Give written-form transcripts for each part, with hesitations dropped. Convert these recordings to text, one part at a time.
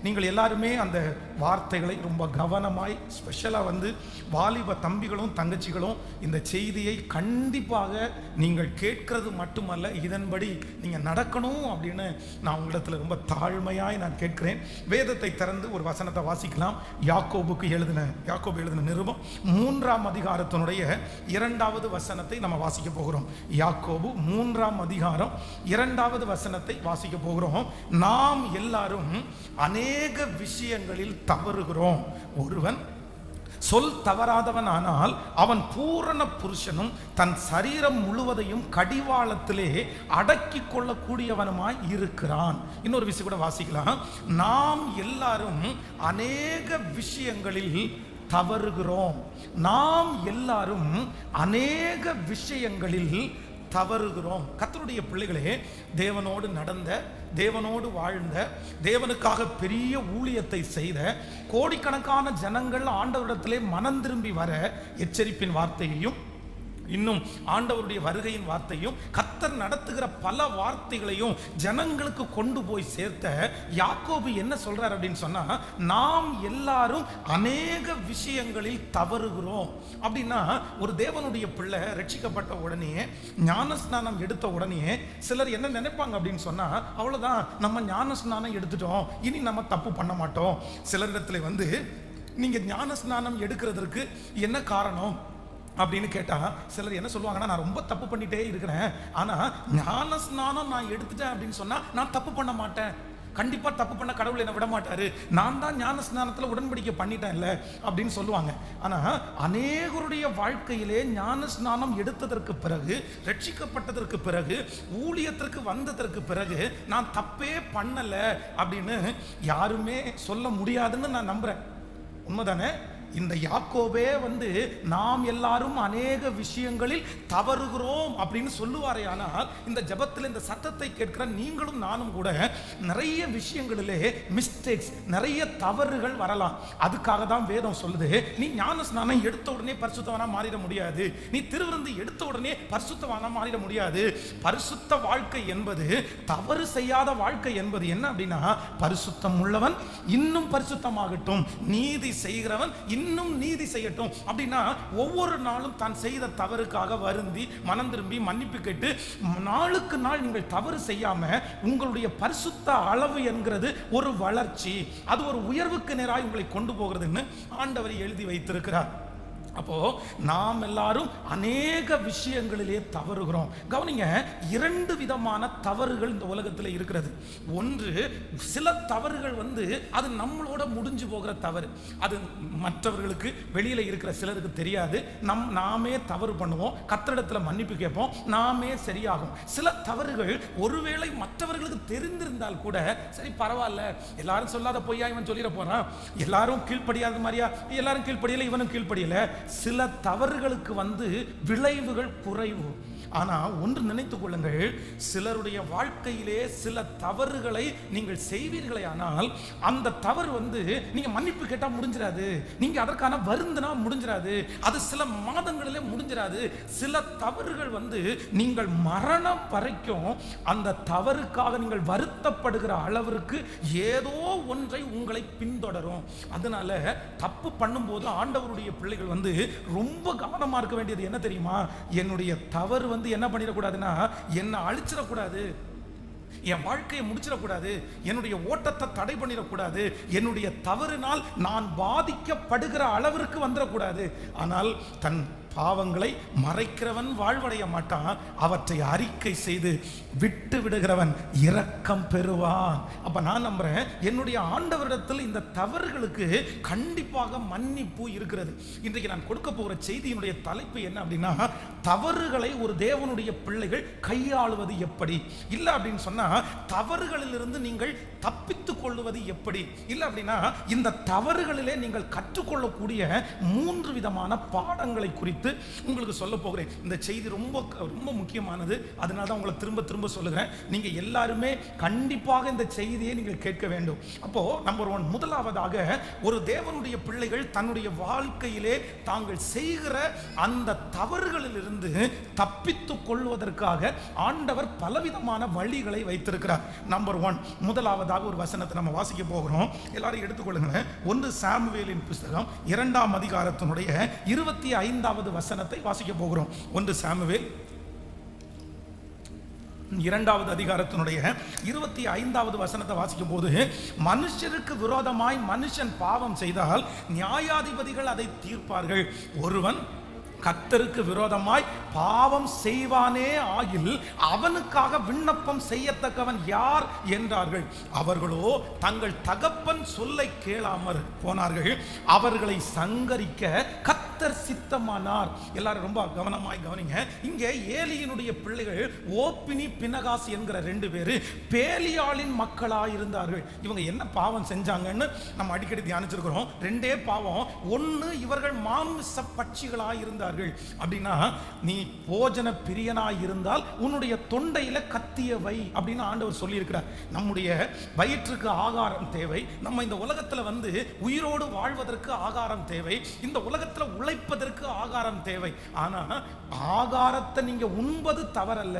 நீங்கள் எல்லாருமே அந்த வார்த்தைகளை ரொம்ப கவனமாய் ஸ்பெஷலாக வாலிப தம்பிகளும் தங்கச்சிகளும் இந்த செய்தியை கண்டிப்பாக நீங்கள் கேட்கறது மட்டுமல்ல, இதன்படி நீங்கள் நடக்கணும் அப்படின்னு நான் உங்களிடத்தில் ரொம்ப தாழ்மையாய் நான் கேட்கிறேன். வேதத்தை திறந்து ஒரு வசனத்தை வாசிக்கலாம். யாக்கோபு எழுதின நிருபம் 3ஆம் அதிகாரத்தினுடைய 2வது வசனத்தை நம்ம வாசிக்க போகிறோம். யாக்கோபு 3ஆம் அதிகாரம் 2வது வசனத்தை வாசிக்க போகிறோம். நாம் எல்லாரும் அநேக விஷயங்களில் தவறுகிறோம். ஒருவன் சொல் தவறாதவன் ஆனால் அவன் பூரண புருஷனும் தன் சரீரம் முழுவதையும் கடிவாளத்திலே அடக்கி கொள்ளக்கூடியவனுமாய் இருக்கிறான். இன்னொரு விஷயம் கூட வாசிக்கலாம். நாம் எல்லாரும் அநேக விஷயங்களில் தவறுகிறோம். நாம் எல்லாரும் அநேக விஷயங்களில் தவறுகிறோம். கர்த்தருடைய பிள்ளைகளே, தேவனோடு நடந்த, தேவனோடு வாழ்ந்த, தேவனுக்காக பெரிய ஊழியத்தை செய்த கோடிக்கணக்கான ஜனங்கள் ஆண்டவரிடத்திலே மனம் திரும்பி வர எச்சரிப்பின் வார்த்தையையும் இன்னும் ஆண்டவருடைய வருகையின் வார்த்தையும் கர்த்தர் நடத்துகிற பல வார்த்தைகளையும் ஜனங்களுக்கு கொண்டு போய் சேர்த்த யாக்கோபு என்ன சொல்றார் அப்படின்னு சொன்னா, நாம் எல்லாரும் அநேக விஷயங்களில் தவறுகிறோம். அப்படின்னா ஒரு தேவனுடைய பிள்ளை ரட்சிக்கப்பட்ட உடனே, ஞானஸ்நானம் எடுத்த உடனே சிலர் என்ன நினைப்பாங்க அப்படின்னு சொன்னா, அவ்வளவுதான், நம்ம ஞானஸ்நானம் எடுத்துட்டோம், இனி நம்ம தப்பு பண்ண மாட்டோம். சிலரிடத்துல நீங்க ஞானஸ்நானம் எடுக்கிறதுக்கு என்ன காரணம் அப்படின்னு கேட்டா சிலர் என்ன சொல்லுவாங்கன்னா, நான் ரொம்ப தப்பு பண்ணிட்டே இருக்கிறேன், ஆனா ஞான ஸ்நானம் நான் எடுத்துட்டேன் அப்படின்னு சொன்னா நான் தப்பு பண்ண மாட்டேன், கண்டிப்பா தப்பு பண்ண கடவுள் என்ன விட மாட்டாரு, நான் தான் ஞான ஸ்நானத்துல உடன்படிக்கை பண்ணிட்டேன்ல அப்படின்னு சொல்லுவாங்க. ஆனா அநேகருடைய வாழ்க்கையிலே ஞான ஸ்நானம் எடுத்ததற்கு பிறகு, ரட்சிக்கப்பட்டதற்கு பிறகு, ஊழியத்திற்கு வந்ததற்கு பிறகு நான் தப்பே பண்ணல அப்படின்னு யாருமே சொல்ல முடியாதுன்னு நான் நம்புறேன். உண்மைதானே? இந்த யாக்கோபே நாம் எல்லாரும் அநேக விஷயங்களில் தவறுகிறோம் அப்படின்னு சொல்லுவாரே. ஆனால் இந்த ஜெபத்தில் இந்த சத்தத்தை கேட்கிற நீங்களும் நானும் கூட நிறைய விஷயங்களிலே மிஸ்டேக்ஸ், நிறைய தவறுகள் வரலாம். அதுக்காக தான் வேதம் சொல்லுது, நீ ஞான ஸ்நானம் எடுத்த உடனே பரிசுத்தவானா மாறிட முடியாது, நீ திருவிருந்து எடுத்த உடனே பரிசுத்தவானா மாறிட முடியாது. பரிசுத்த வாழ்க்கை என்பது, தவறு செய்யாத வாழ்க்கை என்பது என்ன அப்படின்னா, பரிசுத்தம் உள்ளவன் இன்னும் பரிசுத்தமாகட்டும், நீதி செய்கிறவன் இன்னும் நீதி செய்யட்டும். அப்படின்னா ஒவ்வொரு நாளும் தான் செய்த தவறுக்காக வருந்தி மனம் திரும்பி மன்னிப்பு கேட்டு நாளுக்கு நாள் நீங்கள் தவறு செய்யாம உங்களுடைய பரிசுத்த அளவு என்கிறது ஒரு வளர்ச்சி, அது ஒரு உயர்வுக்கு நேராக உங்களை கொண்டு போகிறதுன்னு ஆண்டவர் எழுதி வைத்திருக்கிறார். அப்போ நாம் எல்லாரும் அநேக விஷயங்களிலே தவறுகிறோம். கவனிங்க, 2 விதமான தவறுகள் இந்த உலகத்தில் இருக்கிறது. ஒன்று, சில தவறுகள் அது நம்மளோட முடிஞ்சு போகிற தவறு, அது மற்றவர்களுக்கு வெளியில இருக்கிற சிலருக்கு தெரியாது. நாமே தவறு பண்ணுவோம், கர்த்தரிடத்தில் மன்னிப்பு கேட்போம், நாமே சரியாகும். சில தவறுகள் ஒருவேளை மற்றவர்களுக்கு தெரிந்திருந்தால் கூட சரி பரவாயில்ல, எல்லாரும் சொல்லாத பொய்யா இவன் சொல்லிட போறான், எல்லாரும் கீழ்ப்படியாத மாதிரியா, எல்லாரும் கீழ்ப்படியல இவனும் கீழ்ப்படியல. சில தவறுகளுக்கு விளைவுகள் குறைவு. ஆனா ஒன்று நினைத்துக் கொள்ளுங்கள், சிலருடைய வாழ்க்கையிலே சில தவறுகளை நீங்கள் செய்வீர்களே, ஆனால் அந்த தவறு நீங்க மன்னிப்பு கேட்டா முடிஞ்சிராது, நீங்க அதற்கான வருந்தினா முடிஞ்சிராது, அது சில மாதங்களிலே முடிஞ்சிராது. சில தவறுகள் நீங்கள் மரணம் வரைக்கும் அந்த தவறுக்காக நீங்கள் வருத்தப்படுகிற அளவிற்கு ஏதோ ஒன்றை உங்களை பின்தொடரும். அதனால தப்பு பண்ணும்போது ஆண்டவருடைய பிள்ளைகள் ரொம்ப கவனமா இருக்க வேண்டியது என்ன தெரியுமா, என்னுடைய தவறு என்ன பண்ணிடக்கூடாதுன்னா என்ன அழிச்சிடக்கூடாது, என் வாழ்க்கையை முடிச்சிடக்கூடாது, என்னுடைய ஓட்டத்தை தடை பண்ணிடக்கூடாது, என்னுடைய தவறினால் நான் பாதிக்கப்படுகிற அளவிற்கு வந்துடக்கூடாது. ஆனால் தன் பாவங்களை மறைக்கிறவன் வாழ்வடைய மாட்டான், அவற்றை அறிக்கை செய்து விட்டு விடுகிறவன் இரக்கம் பெறுவான். அப்ப நான் நம்புறேன், என்னுடைய ஆண்டவரிடத்தில் இந்த தவறுகளுக்கு கண்டிப்பாக மன்னிப்பு இருக்கிறது. இன்றைக்கு நான் கொடுக்க போகிற செய்தியினுடைய தலைப்பு என்ன அப்படின்னா, தவறுகளை ஒரு தேவனுடைய பிள்ளைகள் கையாளுவது எப்படி, இல்லை அப்படின்னு சொன்னா தவறுகளிலிருந்து நீங்கள் தப்பித்துக் கொள்வது எப்படி, இல்லை அப்படின்னா இந்த தவறுகளிலே நீங்கள் கற்றுக்கொள்ளக்கூடிய 3 விதமான பாடங்களை குறித்து குறித்து உங்களுக்கு சொல்ல போகிறேன். இந்த செய்தி ரொம்ப ரொம்ப முக்கியமானது. அதனால தான் உங்களை திரும்ப திரும்ப சொல்லுகிறேன். நீங்க எல்லாருமே கண்டிப்பாக இந்த செய்தியை நீங்கள் கேட்க வேண்டும். அப்போ நம்பர் 1, முதலாவதாக ஒரு தேவனுடைய பிள்ளைகள் தன்னுடைய வாழ்க்கையிலே தாங்கள் செய்கிற அந்த தவறுகளிலிருந்து தப்பித்துக் கொள்வதற்காக ஆண்டவர் பலவிதமான வழிகளை வைத்திருக்கிறார். நம்பர் 1, முதலாவதாக ஒரு வசனத்தை நம்ம வாசிக்க போகிறோம். எல்லாரும் எடுத்துக்கொள்ளுங்க. 1 சாமுவேலின் புத்தகம் 2ஆம் அதிகாரத்தினுடைய 25வது வசனத்தை வாசிக்க போகிறோம். 1 சாமுவேல் 2வது அதிகாரத்தினுடைய 25வது வசனத்தை வாசிக்கும் போது, மனுஷருக்கு விரோதமாய் மனுஷன் பாவம் செய்தால் நியாயாதிபதிகள் அதை தீர்ப்பார்கள். ஒருவன் கர்த்தருக்கு விரோதமாய் பாவம் செய்வானே ஆகில் அவனுக்காக விண்ணப்பம் செய்யத்தக்கவன் யார் என்றார்கள். அவர்களோ தங்கள் தகப்பன் சொல்லை கேளாமற் போனார்கள். அவர்களை சங்கரிக்க கர்த்தர் சித்தமானார். எல்லாரும் ரொம்ப கவனமாய் கவனிங்க. இங்கே ஏலியினுடைய பிள்ளைகள் ஓப்பினி பினகாஸ் என்கிற 2 பேர் பேலியாளின் மக்களாய் இருந்தார்கள். இவங்க என்ன பாவம் செஞ்சாங்கன்னு நம்ம அடிக்கடி தியானிச்சிருக்கிறோம். 2 பாவம். 1, இவர்கள் மாமிச பட்சிகளாய் இருந்தார்கள். அப்படின்னா, நீ போஜன பிரியனாய் இருந்தால் உன்னுடைய தொண்டையில கத்திய வை அப்படின்னு ஆண்டவர் சொல்லி இருக்கிறார். நம்முடைய வயிற்றுக்கு ஆகாரம் தேவை. நம்ம இந்த உலகத்துல வந்து உயிரோடு வாழ்வதற்கு ஆகாரம் தேவை. இந்த உலகத்துல உழைப்பதற்கு ஆகாரம் தேவை. ஆனா ஆகாரத்தை நீங்க உண்பது தவறல்ல.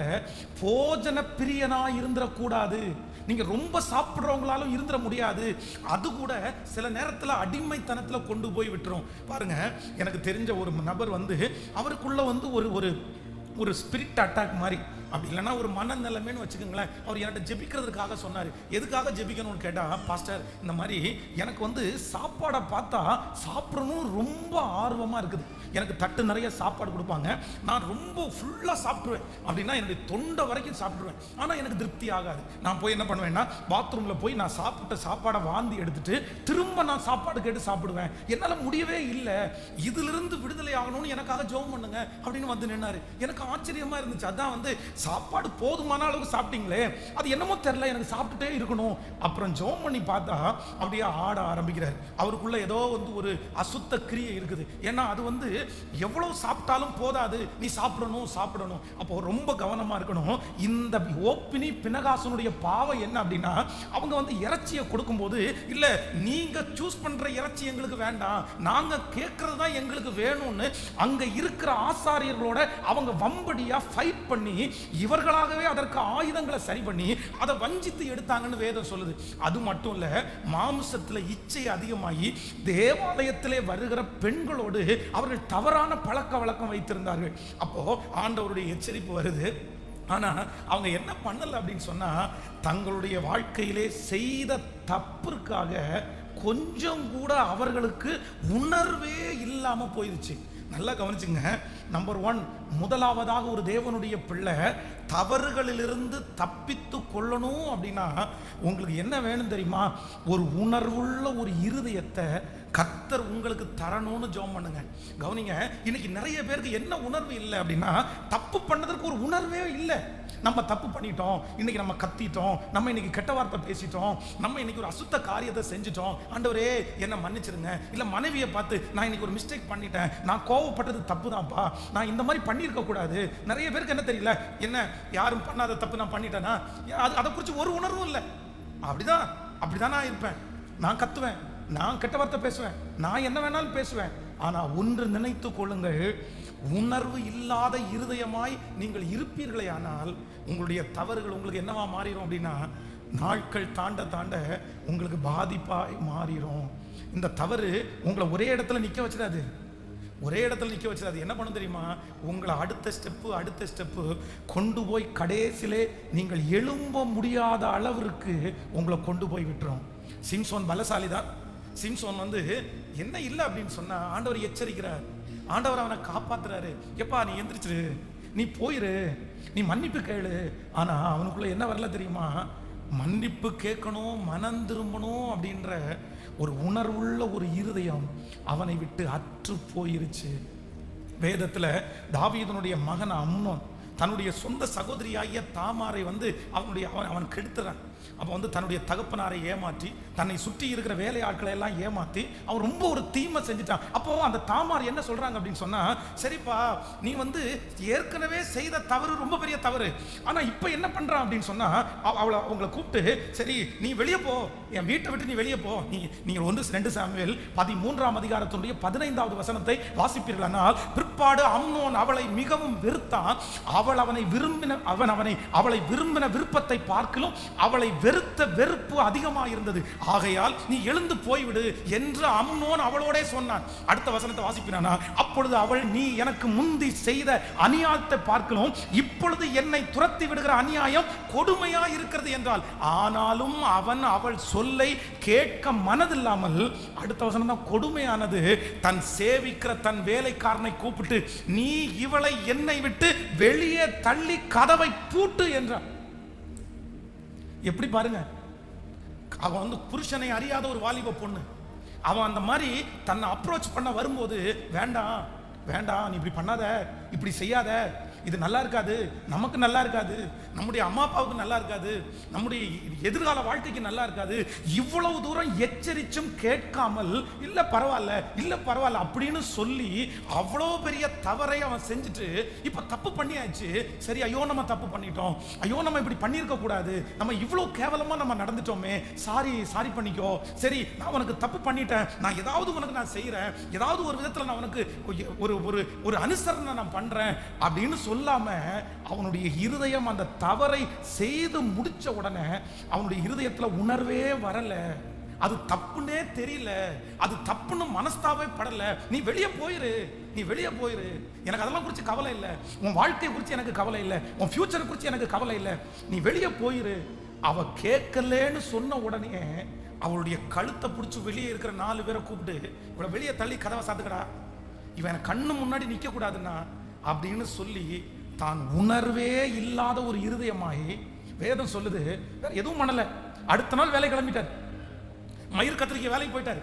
போஜன பிரியனாய் இருந்துடக்கூடாது. நீங்க ரொம்ப சாப்பிடுறவங்களாலும் இருந்துட முடியாது. அது கூட சில நேரத்தில் அடிமைத்தனத்துல கொண்டு போய் விட்டுரும். பாருங்க, எனக்கு தெரிஞ்ச ஒரு நபர் வந்து அவருக்குள்ள வந்து ஒரு ஸ்பிரிட் அட்டாக் மாதிரி, அப்படி இல்லைன்னா ஒரு மனநிலைமைன்னு வச்சுக்கோங்களேன். அவர் என்கிட்ட ஜெபிக்கிறதுக்காக சொன்னார். எதுக்காக ஜெபிக்கணும்னு கேட்டால், பாஸ்டர் இந்த மாதிரி எனக்கு வந்து சாப்பாடை பார்த்தா சாப்பிடணும் ரொம்ப ஆர்வமாக இருக்குது. எனக்கு தட்டு நிறைய சாப்பாடு கொடுப்பாங்க, நான் ரொம்ப ஃபுல்லாக சாப்பிடுவேன். அப்படின்னா என்னுடைய தொண்டை வரைக்கும் சாப்பிடுவேன். ஆனால் எனக்கு திருப்தி ஆகாது. நான் போய் என்ன பண்ணுவேன்னா, பாத்ரூமில் போய் நான் சாப்பிட்ட சாப்பாடை வாந்தி எடுத்துட்டு திரும்ப நான் சாப்பாடு கேட்டு சாப்பிடுவேன். என்னால் முடியவே இல்லை. இதிலிருந்து விடுதலை ஆகணும்னு எனக்காக ஜெபம் பண்ணுங்க அப்படின்னு வந்து நின்னாரு. எனக்கு ஆச்சரியமாக இருந்துச்சு. அதான் வந்து சாப்பாடு போதுமான அளவுக்கு சாப்பிட்டீங்களே, அது என்னமோ தெரியல, எனக்கு சாப்பிட்டுட்டே இருக்கணும். அப்புறம் ஜெபம் பண்ணி பார்த்தா அப்படியே ஆட ஆரம்பிக்கிறார். அவருக்குள்ள ஏதோ வந்து ஒரு அசுத்த கிரியை இருக்குது. ஏன்னா அது வந்து எவ்வளவு சாப்பிட்டாலும் போதாது, நீ சாப்பிடணும். அப்போ ரொம்ப கவனமா இருக்கணும். இந்த ஓப்பினி பினகாசனுடைய பாவம் என்ன அப்படின்னா, அவங்க வந்து இறைச்சியை கொடுக்கும்போது, இல்ல நீங்க சூஸ் பண்ற இறைச்சி எங்களுக்கு வேண்டாம், நாங்க கேட்கறது தான் எங்களுக்கு வேணும்னு அங்க இருக்கிற ஆசாரியர்களோட அவங்க வம்படியா ஃபைட் பண்ணி இவர்களாகவே அதற்கு ஆயுதங்களை சரி பண்ணி அதை வஞ்சித்து எடுத்தாங்கன்னு வேதம் சொல்லுது. அது மட்டும் இல்ல, மாம்சத்துல இச்சை அதிகமாகி தேவாலயத்திலே வருகிற பெண்களோடு அவர்கள் தவறான பழக்க வழக்கம் வைத்திருந்தார்கள். அப்போ ஆண்டவருடைய எச்சரிப்பு வருது. ஆனா அவங்க என்ன பண்ணல அப்படின்னு சொன்னா, தங்களுடைய வாழ்க்கையிலே செய்த தப்பிற்காக கொஞ்சம் கூட அவர்களுக்கு உணர்வே இல்லாம போயிருச்சு. நல்லா கவனிச்சுங்க. நம்பர் 1, முதலாவதாக ஒரு தேவனுடைய பிள்ளை தவறுகளிலிருந்து தப்பித்து கொள்ளணும் அப்படின்னா உங்களுக்கு என்ன வேணும் தெரியுமா? ஒரு உணர்வுள்ள ஒரு இருதயத்தை கர்த்தர் உங்களுக்கு தரணும்னு ஜெபம் பண்ணுங்க. கவனிங்க, இன்னைக்கு நிறைய பேருக்கு என்ன உணர்வு இல்லை அப்படின்னா, தப்பு பண்ணதற்கு ஒரு உணர்வே இல்லை. நம்ம தப்பு பண்ணிட்டோம், இன்னைக்கு நம்ம கத்திட்டோம், நம்ம இன்னைக்கு கெட்ட வார்த்தை பேசிட்டோம், நம்ம இன்னைக்கு ஒரு அசுத்த காரியத்தை செஞ்சுட்டோம், ஆண்டவரே என்ன மன்னிச்சிருங்க. இல்லை மனைவியை பார்த்து, நான் இன்னைக்கு ஒரு மிஸ்டேக் பண்ணிட்டேன், நான் கோவப்பட்டது தப்பு தான்ப்பா, நான் இந்த மாதிரி பண்ணியிருக்க கூடாது. நிறைய பேருக்கு என்ன தெரியல, என்ன யாரும் பண்ணாத தப்பு நான் பண்ணிட்டேன்னா அதை குறித்து ஒரு உணர்வும் இல்லை. அப்படிதான் நான் இருப்பேன், நான் கத்துவேன், நான் கெட்ட வார்த்தை பேசுவேன், நான் என்ன வேணாலும் பேசுவேன். ஆனா ஒன்று நினைத்து கொள்ளுங்கள், உணர்வு இல்லாத இருதயமாய் நீங்கள் இருப்பீர்களே ஆனால் உங்களுடைய தவறுகள் உங்களுக்கு என்னவா மாறிடும் அப்படின்னா, நாட்கள் தாண்ட உங்களுக்கு பாதிப்பாய் மாறிடும். இந்த தவறு உங்களை ஒரே இடத்துல நிற்க வச்சிடாது. என்ன பண்ணும் தெரியுமா? உங்களை அடுத்த ஸ்டெப்பு கொண்டு போய் கடைசியிலே நீங்கள் எழும்ப முடியாத அளவிற்கு உங்களை கொண்டு போய் விட்டுரும். சிம்சோன் பலசாலி தான். சிம்சோன் வந்து என்ன இல்லை அப்படின்னு சொன்னா, ஆண்டவர் எச்சரிக்கிறார், ஆண்டவர் அவனை காப்பாத்துறாரு. எப்பா நீ எந்திரிச்சிரு, நீ போயிரு, நீ மன்னிப்பு கேளு. ஆனா அவனுக்குள்ள என்ன வரல தெரியுமா? மன்னிப்பு கேட்கணும், மனம் திரும்பணும் அப்படின்ற ஒரு உணர்வுள்ள ஒரு இருதயம் அவனை விட்டு அற்று போயிருச்சு. வேதத்துல தாவீதுனுடைய மகன் அம்னோன் தன்னுடைய சொந்த சகோதரியாகிய தாமாரை வந்து அவன் கெடுத்துறான். அப்போ வந்து தன்னுடைய தகப்பனாரை ஏமாற்றி தன்னை சுற்றி இருக்கிற வேலை ஆட்களை எல்லாம் ஏமாற்றி அவன் ரொம்ப ஒரு தீமை செஞ்சுட்டான். அப்போ அந்த தாமார் என்ன சொல்றாங்க அப்படின்னு சொன்னா, சரிப்பா நீ வந்து ஏற்கனவே செய்த தவறு ரொம்ப பெரிய தவறு, ஆனா இப்போ என்ன பண்றான் அப்படின்னு சொன்னா அவங்களை கூப்பிட்டு, சரி நீ வெளியே போ, என் வீட்டை விட்டு நீ வெளியே போ. நீங்கள் 1 சாமுவேல் 13ஆம் அதிகாரத்தினுடைய 15வது வசனத்தை வாசிப்பீர்களானால், பிற்பாடு அம்னோன் அவளை மிகவும் வெறுத்தான். அவளை விரும்பின விருப்பத்தை பார்க்கலும் அவளை வெறுத்த வெறுப்பு அதிகமாக இருந்தது. ஆகையால் நீ எழுந்து போய்விடு என்று அம்னோன் அவளோட சொன்னான். அடுத்த வசனத்தை வாசிப்பினானா, அப்பொழுது அவள், நீ எனக்கு முந்தி செய்த அநியாயத்தை பார்க்கணும், இப்பொழுது என்னை துரத்தி விடுகிற அநியாயம் கொடுமையா இருக்கிறது என்றால். ஆனாலும் அவள் சொல்லை கேட்க மனதில்லாமல், அடுத்த வசனம் தான் கொடுமையானது, தன் சேவிக்கிற தன் வேலைக்காரனை கூப்பிட்டு, நீ இவளை என்னை விட்டு வெளியே தள்ளி கதவை பூட்டு என்றான். எப்படி பாருங்க, அவன் வந்து புருஷனை அறியாத ஒரு வாலிப பொண்ணு. அவன் அந்த மாதிரி தன்னை அப்ரோச் பண்ண வரும்போது, வேண்டாம் வேண்டாம் நீ இப்படி பண்ணாத, இப்படி செய்யாத, இது நல்லா இருக்காது, நமக்கு நல்லா இருக்காது, நம்முடைய அம்மா அப்பாவுக்கு நல்லா இருக்காது, நம்முடைய எதிர்கால வாழ்க்கைக்கு நல்லா இருக்காது, இவ்வளவு தூரம் எச்சரிச்சும் கேட்காமல், இல்ல பரவாயில்ல அப்படின்னு சொல்லி அவ்வளோ பெரிய தவறை அவன் செஞ்சுட்டு இப்ப தப்பு பண்ணியாச்சு. சரி, ஐயோ நம்ம தப்பு பண்ணிட்டோம், ஐயோ நம்ம இப்படி பண்ணியிருக்க கூடாது, நம்ம இவ்வளோ கேவலமா நம்ம நடந்துட்டோமே, சாரி பண்ணிக்கோ, சரி நான் உனக்கு தப்பு பண்ணிட்டேன், நான் ஏதாவது உனக்கு நான் செய்யறேன், ஏதாவது ஒரு விதத்தில் நான் உனக்கு ஒரு அனுசரணை நான் பண்றேன் அப்படின்னு சொல்லாம, அவனுடைய இருதயம் அந்த தவறை செய்து முடிச்ச உடனே அவனுடைய இருதயத்துல உணர்வே வரல, அது தப்புன்னே தெரியல, அது தப்புன்னு மனஸ்தாவே படல. நீ வெளியே போயிரு, எனக்கு அதெல்லாம் குறித்து கவலை இல்லை, உன் வாழ்க்கையை குறித்து எனக்கு கவலை இல்லை, உன் ஃபியூச்சரை குறித்து எனக்கு கவலை இல்லை, நீ வெளியே போயிரு. அவ கேட்கலன்னு சொன்ன உடனே அவளுடைய கழுத்தை பிடிச்சி வெளியே இருக்கிற 4 பேரை கூப்பிட்டு, இவளை வெளியே தள்ளி கதவை சாத்துக்கடா, இவன் கண்ணு முன்னாடி நிற்க கூடாதுன்னா அப்படின்னு சொல்லி, தான் உணர்வே இல்லாத ஒரு இருதயமாயி, வேதம் சொல்லுது வேற எதுவும் பண்ணல. அடுத்த நாள் வேலை கிளம்பிட்டார், மயிர் கத்திரிக்க வேலைக்கு போயிட்டார்,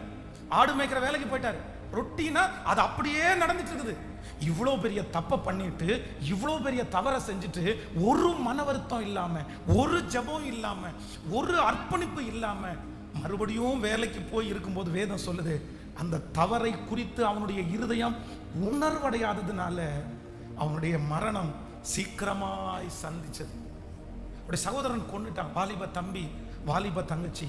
ஆடு மேய்க்கிற வேலைக்கு போயிட்டார். ரொட்டீனா அது அப்படியே நடந்துட்டு இருக்குது. இவ்வளோ பெரிய தப்பை பண்ணிட்டு, இவ்வளோ பெரிய தவறை செஞ்சுட்டு, ஒரு மன வருத்தம் இல்லாம, ஒரு ஜபம் இல்லாம, ஒரு அர்ப்பணிப்பு இல்லாம மறுபடியும் வேலைக்கு போய் இருக்கும்போது வேதம் சொல்லுது, அந்த தவறை குறித்து அவனுடைய இருதயம் உணர்வடையாததுனால அவனுடைய மரணம் சீக்கிரமாய் சந்திச்சது. சகோதரன் கொண்டுட்டான், வாலிப தம்பி, வாலிப தங்கச்சி.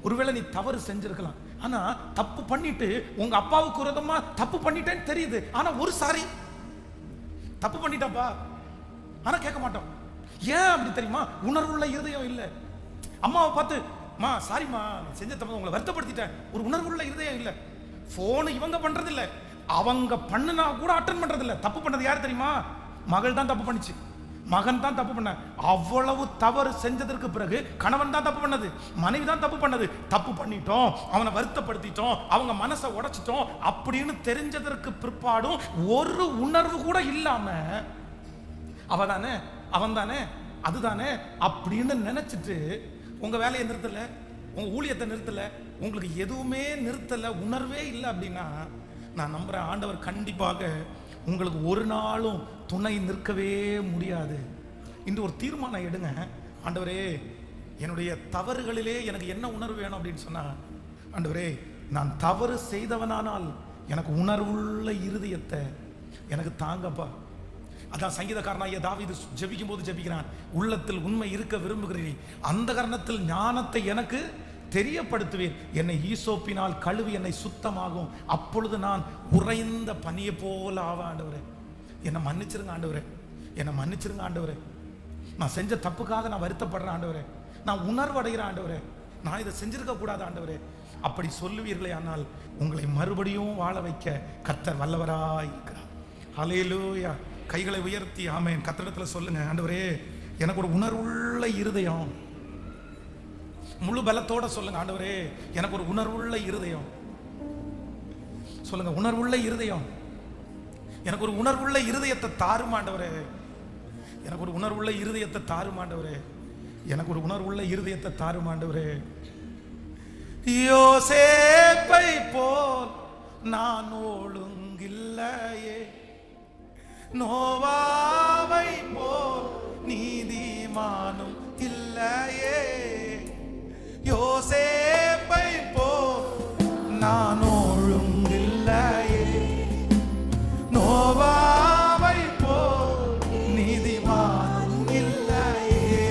ஒருவேளை நீ தவறு செஞ்சிருக்கலாம், ஆனா தப்பு பண்ணிட்டு உங்க அப்பாவுக்கு விரோதமா தப்பு பண்ணிட்டேன்னு தெரியுது, ஆனா ஒரு சாரி தப்பு பண்ணிட்டாப்பா, ஆனா கேட்க மாட்டோம். ஏன் அப்படி தெரியுமா? உணர்வுள்ள இருதயம் இல்லை. அம்மாவை பார்த்து, மா சாரிம்மா செஞ்ச தப்பு, உங்களை வருத்தப்படுத்திட்டேன், ஒரு உணர்வுள்ள இருதயம் இல்லை. போன் இவங்க பண்றது இல்லை, அவங்க பண்ணுனா கூட அட்டன் பண்றது இல்லை. தப்பு பண்ணது யார் தெரியுமா? மகள் தான் தப்பு பண்ணிச்சு, மகன் தான் தப்பு பண்ண. அவ்வளவு தவறு செஞ்சதற்கு பிறகு கணவன் தான் தப்பு பண்ணது, மனைவி தான் தப்பு பண்ணது. தப்பு பண்ணிட்டோம், அவனை வருத்தப்படுத்திட்டோம், அவங்க மனசை உடைச்சிட்டோம் அப்படின்னு தெரிஞ்சதற்கு பிற்பாடும் ஒரு உணர்வு கூட இல்லாம, அவதானே அவன் தானே அதுதானே அப்படின்னு நினைச்சிட்டு உங்க வேலையை நிறுத்தல, உங்க ஊழியத்தை நிறுத்தல, உங்களுக்கு எதுவுமே நிறுத்தல, உணர்வே இல்லை அப்படின்னா, நான் நம்புறேன் ஆண்டவர் கண்டிப்பாக உங்களுக்கு ஒரு நாளும் துணை நிற்கவே முடியாது. இன்று ஒரு தீர்மானம் எடுங்க, ஆண்டவரே என்னுடைய தவறுகளிலே எனக்கு என்ன உணர்வு வேணும் அப்படின்னு சொன்னா, ஆண்டவரே நான் தவறு செய்தவனானால் எனக்கு உணர்வுள்ள இருதயத்தை எனக்கு தாங்கப்பா. அதான் சங்கீதக்காரனாகிய தாவீது ஜெபிக்கும் போது ஜெபிக்கிறான், உள்ளத்தில் உண்மை இருக்க விரும்புகிறேன், அந்த காரணத்தில் ஞானத்தை எனக்கு தெரியப்படுத்துவேன், என்னை ஈசோப்பினால் கழுவி என்னை சுத்தமாகும், அப்பொழுது நான் உறைந்த பனியை போல ஆவா. ஆண்டவரே என்னை மன்னிச்சிருங்க ஆண்டவரே, என்னை மன்னிச்சிருங்க ஆண்டவரே, நான் செஞ்ச தப்புக்காக நான் வருத்தப்படுறேன் ஆண்டவரே, நான் உணர்வடைகிறேன் ஆண்டவரே, நான் இதை செஞ்சிருக்க கூடாது ஆண்டவரே. அப்படி சொல்லுவீர்களே ஆனால் உங்களை மறுபடியும் வாழ வைக்க கர்த்தர் வல்லவராய் இருக்கிறார். ஹல்லேலூயா. கைகளை உயர்த்தி ஆமென் கர்த்தரிடத்தில் சொல்லுங்க, ஆண்டவரே எனக்கு ஒரு உணர்வுள்ள இருதயம். முழு பலத்தோட சொல்லுங்க, ஆண்டவரே எனக்கு ஒரு உணர்வுள்ள இருதயம். சொல்லுங்க, உணர்வுள்ள இருதயம், எனக்கு ஒரு உணர்வுள்ள இருதயத்தை தாரும் ஆண்டவரே, எனக்கு ஒரு உணர்வுள்ள இருதயத்தை தாரும் ஆண்டவரே, எனக்கு ஒரு உணர்வுள்ள இருதயத்தை தாரும் ஆண்டவரே. யோசேப்பை போல் நான் ஒழுங்கில்லையே, நோவாவை போல் நீதிமானும் இல்லையே, யோசேப்பை போல் நான் ஒழுங்கில்லையே, நோவாவை போல் நீதிமான் இல்லையே,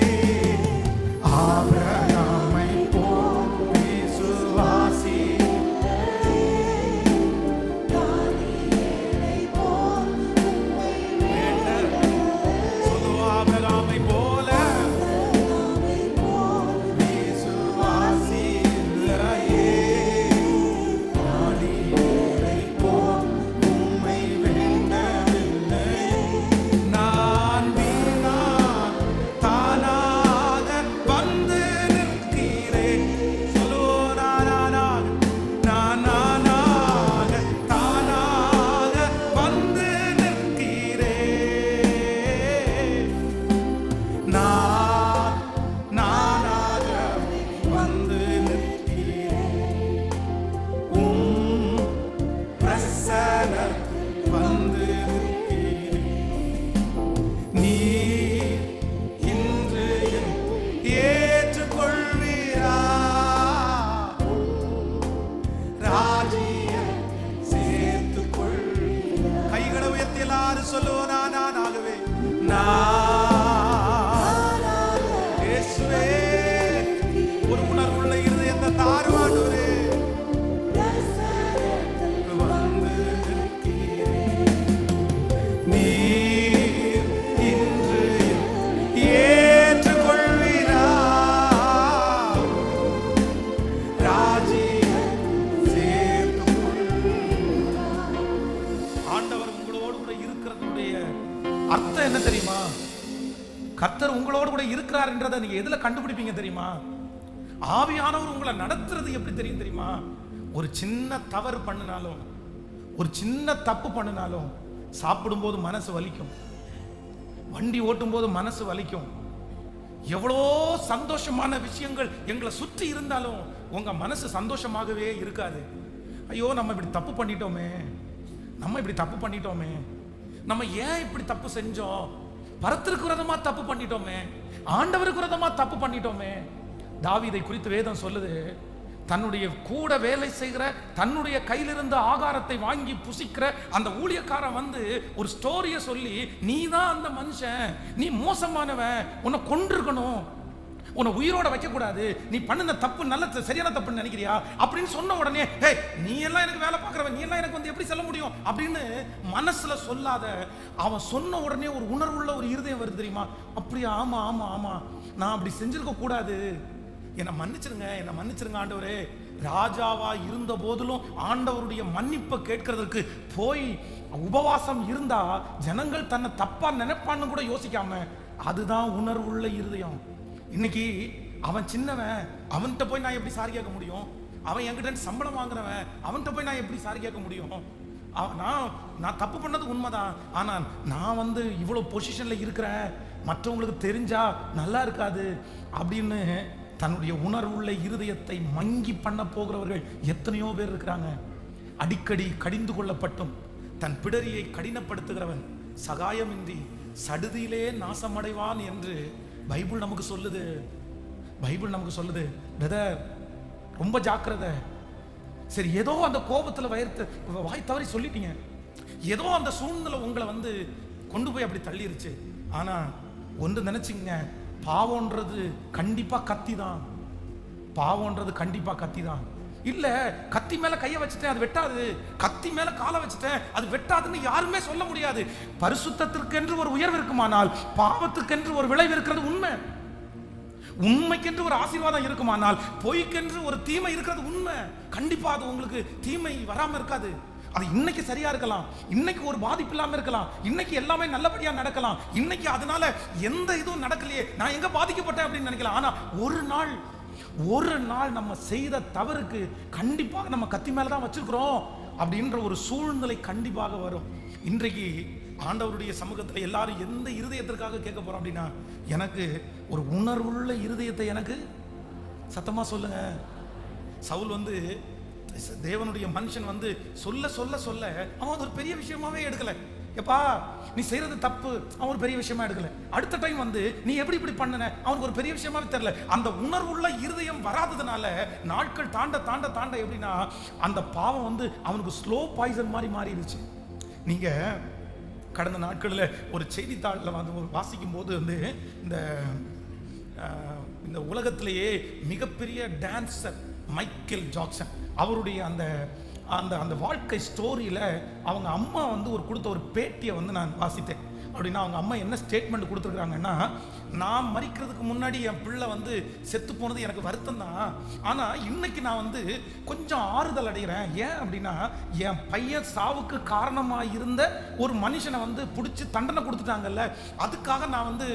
ஆபிரகாமை போல் விசுவாசி, சொல்லு ஆபிரகாமை போல விசுவாசி இல்லையே, தானியேலை போல் உம்மை வேண்டவில்லை. நான் வீணான் தானாக வந்து நிற்கிறேன். சொல்லு நானாக தானாக வந்து நிற்கிறேன். நானாக வந்து நிற்கிறேன். உம் பிரசன்னத்தில் வந்து நிற்கிறேன். நீர் இன்று ஏற்றுக்கொள்வீரா? ராஜ்யம் சேர்த்துக்கொள்வீரா? கைகளை உயர்த்தி எல்லாரும் சொல்லுவோம், நானாகவே இயேசுவே, ஒரு உணர்வுள்ள இருதயத்தை தாருவாண்டவரே, வந்து நிற்கிறேன். நீர் இன்று ஏற்றுக்கொள்வீரா? ராஜ்யம் சேர்த்துக்கொள்வீரா? ஆண்டவர் உங்களோடு கூட இருக்கிறதுடைய அர்த்தம் என்ன தெரியுமா? கர்த்தர் உங்களோடு கூட இருக்கிறார் என்றதை நீங்க எதுல கண்டுபிடிப்பீங்க தெரியுமா? ஆவியானவர் உங்களை நடத்துறது எப்படி தெரியும் தெரியுமா? ஒரு சின்ன தவறு பண்ணினாலும், ஒரு சின்ன தப்பு பண்ணினாலும், சாப்பிடும்போது மனசு வலிக்கும், வண்டி ஓட்டும் போது மனசு வலிக்கும், எவ்வளோ சந்தோஷமான விஷயங்கள் எங்களை சுற்றி இருந்தாலும் உங்க மனசு சந்தோஷமாகவே இருக்காது. ஐயோ நம்ம இப்படி தப்பு பண்ணிட்டோமே, நம்ம இப்படி தப்பு பண்ணிட்டோமே, நம்ம ஏன் இப்படி தப்பு செஞ்சோம், பரத்திற்கு விரோதமா தப்பு பண்ணிட்டோமே, ஆண்டவருக்கு விரோதமா தப்பு பண்ணிட்டோமே. தாவீதை குறித்து வேதம் சொல்லுது, தன்னுடைய கூட வேலை செய்கிற, தன்னுடைய கையிலிருந்த ஆகாரத்தை வாங்கி புசிக்கிற அந்த ஊழியக்காரன் வந்து ஒரு ஸ்டோரிய சொல்லி, நீ தான் அந்த மனுஷன், நீ மோசமானவன், உன்னை கொன்றிருக்கணும், உன்னை உயிரோட வைக்க கூடாது, நீ பண்ணுன தப்பு நல்ல சரியான தப்புன்னு நினைக்கிறியா அப்படின்னு சொன்ன உடனே, ஹே நீ எல்லாம் எனக்கு வேலை பார்க்கறவன், நீ எல்லாம் எனக்கு வந்து எப்படி சொல்ல முடியும் அப்படின்னு மனசுல சொல்லாத, அவன் சொன்ன உடனே ஒரு உணர்வுள்ள ஒரு இருதயம் வருது தெரியுமா? அப்படியா, ஆமா ஆமா ஆமா நான் அப்படி செஞ்சிருக்க கூடாது, என்னை மன்னிச்சிருங்க, என்னை மன்னிச்சிருங்க ஆண்டவரே. ராஜாவா இருந்த போதிலும் ஆண்டவருடைய மன்னிப்பை கேட்கறதுக்கு போய் உபவாசம் இருந்தா ஜனங்கள் தன்னை தப்பா நினைப்பான்னு கூட யோசிக்காம, அதுதான் உணர்வுள்ள இருதயம். இன்னைக்கு அவன் சின்னவன், அவன்கிட்ட போய் நான் எப்படி சாரி கேட்க முடியும்? அவன் என்கிட்ட சம்பளம் வாங்குறவன், அவன்கிட்ட போய் நான் எப்படி சாரி கேட்க முடியும்? நான் தப்பு பண்ணது உண்மைதான், ஆனால் நான் வந்து இவ்வளோ பொசிஷன்ல இருக்கிறேன், மற்றவங்களுக்கு தெரிஞ்சா நல்லா இருக்காது அப்படின்னு தன்னுடைய உணர்வுள்ள இருதயத்தை மங்கி பண்ண போகிறவர்கள் எத்தனையோ பேர் இருக்கிறாங்க. அடிக்கடி கடிந்து கொள்ளப்பட்டும் தன் பிடரியை கடினப்படுத்துகிறவன் சகாயமின்றி சடுதியிலே நாசமடைவான் என்று பைபிள் நமக்கு சொல்லுது. பைபிள் நமக்கு சொல்லுது, பிரதர் ரொம்ப ஜாக்கிரதை. சரி, ஏதோ அந்த கோபத்தில் வாய் தவறி சொல்லிட்டீங்க, ஏதோ அந்த சூழ்நிலை உங்களை வந்து கொண்டு போய் அப்படி தள்ளிருச்சு. ஆனா ஒன்று நினைச்சிங்க, பாவம்ன்றது கண்டிப்பா கத்தி தான், பாவம்ன்றது கண்டிப்பா கத்தி தான். இல்ல கத்தி மேல கைய வச்சுட்டேன் அது வெட்டாது, கத்தி மேல காலை வச்சுட்டேன் அது வெட்டாதுன்னு யாருமே சொல்ல முடியாது. பரிசுத்தத்திற்கென்று ஒரு உயர்வு இருக்குமானால் பாவத்துக்கென்று ஒரு விளைவு இருக்கிறது உண்மை. உண்மைக்கென்று ஒரு ஆசீர்வாதம் இருக்குமானால் பொய்க்கென்று ஒரு தீமை இருக்கிறது உண்மை. கண்டிப்பா அது உங்களுக்கு தீமை வராம இருக்காது. அது இன்னைக்கு சரியா இருக்கலாம், இன்னைக்கு ஒரு பாதிப்பு இல்லாம இருக்கலாம், இன்னைக்கு எல்லாமே நல்லபடியா நடக்கலாம், இன்னைக்கு அதனால எந்த இதுவும் நடக்கலையே, நான் எங்க பாதிக்கப்பட்டேன் அப்படின்னு நினைக்கலாம். ஆனா ஒரு நாள் நம்ம செய்த தவறுக்கு கண்டிப்பாக நம்ம கத்தி மேலதான் வச்சிருக்கிறோம் அப்படின்ற ஒரு சூழ்நிலை கண்டிப்பாக வரும். இன்றைக்கு ஆண்டவருடைய சமூகத்தில் எல்லாரும் எந்த இருதயத்திற்காக கேட்க போறோம் அப்படின்னா, எனக்கு ஒரு உணர்வுள்ள இருதயத்தை எனக்கு சத்தமா சொல்லுங்க. சவுல் வந்து தேவனுடைய மனுஷன் வந்து சொல்ல சொல்ல சொல்ல அவன் ஒரு பெரிய விஷயமாவே எடுக்கல. எப்பா நீ செய்யறது தப்பு, அவன் ஒரு பெரிய விஷயமா எடுக்கல. அடுத்த டைம் வந்து நீ எப்படி இப்படி பண்ணன, அவனுக்கு ஒரு பெரிய விஷயமாவே தெரியல. அந்த உணர்வுள்ள இருதயம் வராததுனால நாட்கள் தாண்ட தாண்ட தாண்ட எப்படின்னா அந்த பாவம் வந்து அவனுக்கு ஸ்லோ பாய்சன் மாதிரி மாறிடுச்சு. நீங்க கடந்த நாட்களில் ஒரு செய்தித்தாளில் வந்து வாசிக்கும் போது வந்து இந்த உலகத்திலேயே மிகப்பெரிய டான்சர் மைக்கேல் ஜாக்சன் அவருடைய அந்த அந்த அந்த வாழ்க்கை ஸ்டோரியில் அவங்க அம்மா வந்து கொடுத்த ஒரு பேட்டியை வந்து நான் வாசித்தேன். அப்படின்னா அவங்க அம்மா என்ன ஸ்டேட்மெண்ட் கொடுத்துருக்குறாங்கன்னா, நான் மறிக்கிறதுக்கு முன்னாடி என் பிள்ளை வந்து செத்து போனது எனக்கு வருத்தம் தான், ஆனால் இன்னைக்கு நான் வந்து கொஞ்சம் ஆறுதல் அடைகிறேன். ஏன் அப்படின்னா என் பையன் சாவுக்கு காரணமாக இருந்த ஒரு மனுஷனை வந்து பிடிச்சி தண்டனை கொடுத்துட்டாங்கல்ல, அதுக்காக நான் வந்து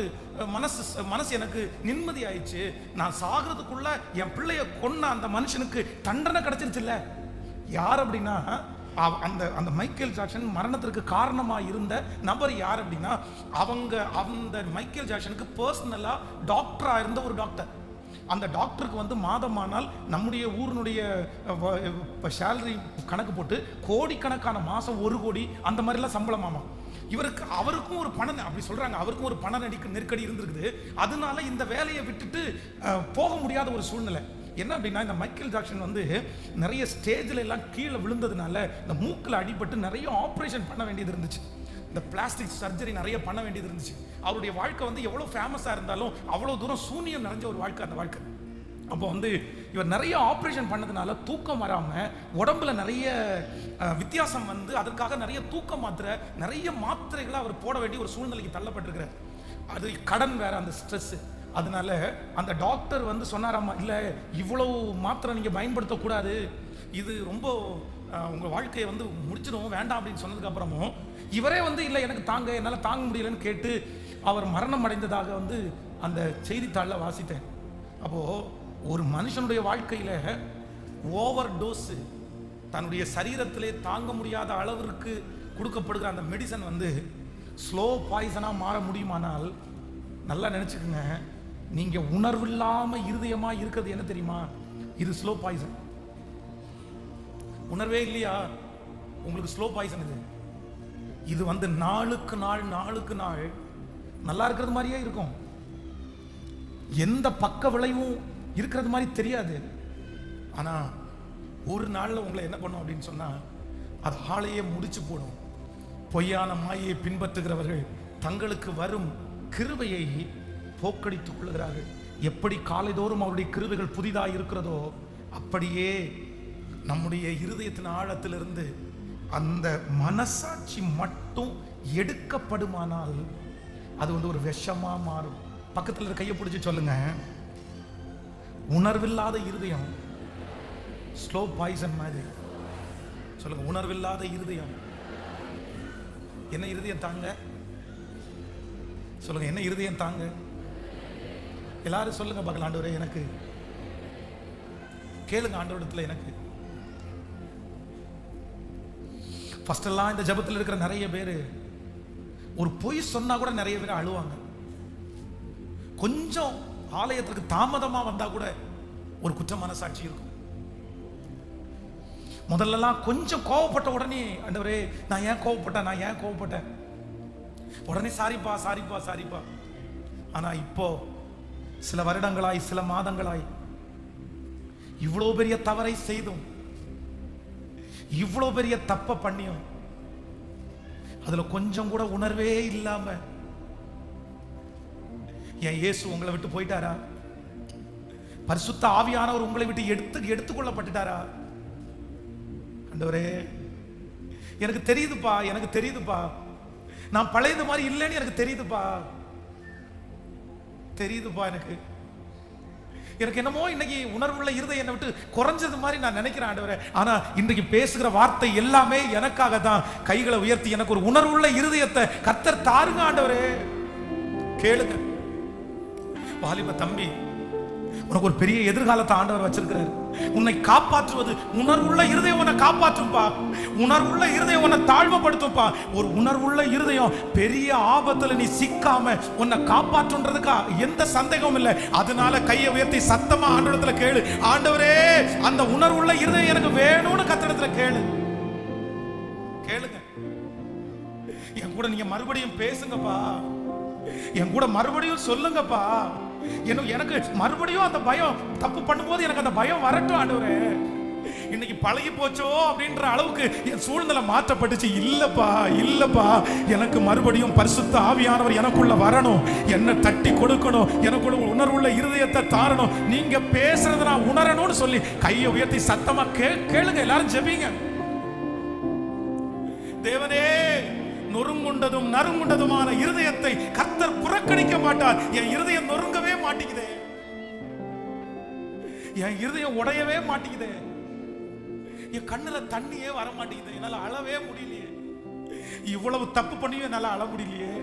மனசு எனக்கு நிம்மதி ஆயிடுச்சு. நான் சாகிறதுக்குள்ள என் பிள்ளைய கொன்ன அந்த மனுஷனுக்கு தண்டனை கிடைச்சிருச்சு. இல்லை யார் அப்படின்னா அந்த மைக்கேல் ஜாக்சன் மரணத்திற்கு காரணமாக இருந்த நபர் யார் அப்படின்னா அந்த மைக்கேல் ஜாக்சனுக்கு பர்சனலா டாக்டரா இருந்த ஒரு டாக்டர். அந்த டாக்டருக்கு வந்து மாதமானால் நம்முடைய ஊரினுடைய சேலரி கணக்கு போட்டு கோடிக்கணக்கான மாசம் 1 கோடி அந்த மாதிரிலாம் சம்பளமாமா. அவருக்கும் ஒரு பணம், அப்படி சொல்றாங்க, அவருக்கும் ஒரு பண நெருக்கடி இருந்திருக்குது. அதனால இந்த வேலையை விட்டுட்டு போக முடியாத ஒரு சூழ்நிலை. என்ன அப்படின்னா இந்த மைக்கேல் ஜாக்சன் வந்து நிறைய ஸ்டேஜில் எல்லாம் கீழே விழுந்ததுனால இந்த மூக்கில் அடிபட்டு நிறைய ஆப்ரேஷன் பண்ண வேண்டியது இருந்துச்சு. இந்த பிளாஸ்டிக் சர்ஜரி நிறைய பண்ண வேண்டியது இருந்துச்சு. அவருடைய வாழ்க்கை வந்து எவ்வளோ ஃபேமஸாக இருந்தாலும் அவ்வளோ தூரம் சூனியம் நிறைஞ்ச ஒரு வாழ்க்கை அந்த வாழ்க்கை. அப்போ வந்து இவர் நிறைய ஆப்ரேஷன் பண்ணதுனால தூக்கம் வராமல் உடம்புல நிறைய வித்தியாசம் வந்து அதற்காக நிறைய தூக்க மாத்திரை நிறைய மாத்திரைகளை அவர் போட வேண்டிய ஒரு சூழ்நிலைக்கு தள்ளப்பட்டிருக்கிறார். அது கடன் வேற, அந்த ஸ்ட்ரெஸ். அதனால அந்த டாக்டர் வந்து சொன்னாராமா, இல்லை இவ்வளவு மாத்திரை நீங்கள் பயன்படுத்தக்கூடாது, இது ரொம்ப உங்கள் வாழ்க்கையை வந்து முடிச்சிடும், வேண்டாம் அப்படின்னு சொன்னதுக்கு அப்புறமும் இவரே வந்து இல்லை எனக்கு என்னால் தாங்க முடியலன்னு கேட்டு அவர் மரணம் அடைந்ததாக வந்து அந்த செய்தித்தாளில் வாசித்தேன். அப்போது ஒரு மனுஷனுடைய வாழ்க்கையில் ஓவர் டோஸ், தன்னுடைய சரீரத்திலே தாங்க முடியாத அளவிற்கு கொடுக்கப்படுகிற அந்த மெடிசன் வந்து ஸ்லோ பாய்சனாக மாற முடியுமானால் நல்லா நினச்சிக்கோங்க, நீங்கள் உணர்வில்லாமல் இருதயமாக இருக்கிறது என்ன தெரியுமா? இது ஸ்லோ பாய்சன். உணர்வே இல்லையா உங்களுக்கு? ஸ்லோ பாய்சன் இது வந்து நாளுக்கு நாள் நல்லா இருக்கிறது மாதிரியே இருக்கும். எந்த பக்க விளைவும் இருக்கிறது மாதிரி தெரியாது. ஆனால் ஒரு நாளில் உங்களை என்ன பண்ணும் அப்படின்னு சொன்னால் அது ஆளையே முடிச்சு போடும். பொய்யான மாயை பின்பற்றுகிறவர்கள் தங்களுக்கு வரும் கிருபையை போக்கடித்துக் கொள்கிறார்கள். எப்படி காலைதோறும் அவருடைய கிருபைகள் புதிதாக இருக்கிறதோ அப்படியே நம்முடைய இருதயத்தின் ஆழத்திலிருந்து அந்த மனசாட்சி மட்டும் எடுக்கப்படுமானால் அது வந்து ஒரு விஷமா மாறும். பக்கத்தில் கையை பிடிச்சி சொல்லுங்க, உணர்வில்லாத இருதயம் ஸ்லோ பாய்சன் மாதிரி. சொல்லுங்க, உணர்வில்லாத இருதயம். என்ன இருதயம் தாங்க? சொல்லுங்க, என்ன இருதயம் தாங்க? எல்லாரும் சொல்லுங்க பார்க்கலாம். ஆண்டவரே எனக்கு கேளுங்க, ஆண்டவரிடத்துல எனக்கு. ஃபர்ஸ்ட் எல்லாம் இந்த ஜெபத்தில் இருக்கிற நிறைய பேர் ஒரு பொய் சொன்னா கூட நிறைய பேர் அழுவாங்க. கொஞ்சம் ஆலயத்திற்கு தாமதமா வந்தா கூட ஒரு குற்ற மனசாட்சி இருக்கும். முதல்லலாம் கொஞ்சம் கோவப்பட்ட உடனே ஆண்டவரே நான் ஏன் கோவப்பட்டேன் உடனே சாரிப்பா. ஆனா இப்போ சில வருடங்களாய், சில மாதங்களாய் இவ்வளவு பெரிய தவறை செய்தும், இவ்வளவு பெரிய தப்ப பண்ணியும் அதுல கொஞ்சம் கூட உணர்வே இல்லாம என் இயேசு உங்களை விட்டு போயிட்டாரா? பரிசுத்த ஆவியானவர் உங்களை விட்டு எடுத்துக்கொள்ளப்பட்டுட்டாரா? ஆண்டவரே எனக்கு தெரியுதுப்பா, நான் பழையது மாதிரி இல்லைன்னு எனக்கு தெரியுதுப்பா. எனக்கு என்னமோ இன்னைக்கு உணர்வுள்ள இருதயம் என்னை விட்டு குறைஞ்சது மாதிரி நான் நினைக்கிறேன் ஆண்டவரே. ஆனா இன்றைக்கு பேசுகிற வார்த்தை எல்லாமே எனக்காக தான். கைகளை உயர்த்தி எனக்கு ஒரு உணர்வுள்ள இருதயத்தை கர்த்தர் தாருங்க ஆண்டவரே. கேளுங்க வாலிப தம்பி, உனக்கு ஒரு பெரிய எதிர்காலத்தை ஆண்டவர் வச்சிருக்கிறார். உன்னை காப்பாற்றுவது உணர்வுள்ள இருதயம் உன்னை காப்பாற்றும்பா. உணர்வுள்ள இருதயம் உன்னை தாழ்மைப்படுத்தும்பா. ஒரு உணர்வுள்ள இருதயம் பெரிய ஆபத்துல நீ சிக்காம உன்னை காப்பாற்றுன்றதுக்கா எந்த சந்தேகமும் இல்லை. அதனால கையை உயர்த்தி சத்தமா ஆண்டவரத்துல கேளு, ஆண்டவரே அந்த உணர்வுள்ள இருதயம் எனக்கு வேணும்னு கர்த்தரிடத்துல கேளுங்க. என் கூட நீங்க மறுபடியும் பேசுங்கப்பா, என் கூட மறுபடியும் சொல்லுங்கப்பா. எனக்கு மறுபடியும் அந்த பயம், தப்பு பண்ணும்போது எனக்கு அந்த பயம் வரட்டும் ஆண்டவரே. இன்னைக்கு பழகி போச்சோ அப்படின்ற அளவுக்கு என் சூழ்நிலை மாற்றப்பட்டுச்சு. இல்லப்பா இல்லப்பா, எனக்கு மறுபடியும் பரிசுத்த ஆவியானவர் எனக்குள்ள வரணும், என்ன தட்டி கொடுக்கணும், எனக்குள்ள உணர்வுள்ள இருதயத்தை தாரணும், நீங்க பேசுறத நான் உணரணும்னு சொல்லி கையை உயர்த்தி சத்தமா கேளுங்க. எல்லாரும் ஜெபிங்க. தேவனே, நொறுங்குண்டதும் நறுங்குண்டதுமான இருதயத்தை கர்த்தர் புறக்கணிக்க மாட்டார். என் இருதயம் நொறுங்கவே மாட்டேங்குதே, என் இருதயம் உடையவே மாட்டேங்குதே, என் கண்ணுல தண்ணியே வர மாட்டேங்குது, என்னால அழவே முடியலையே, இவ்வளவு தப்பு பண்ணியும் என்னால அழ முடியலையே,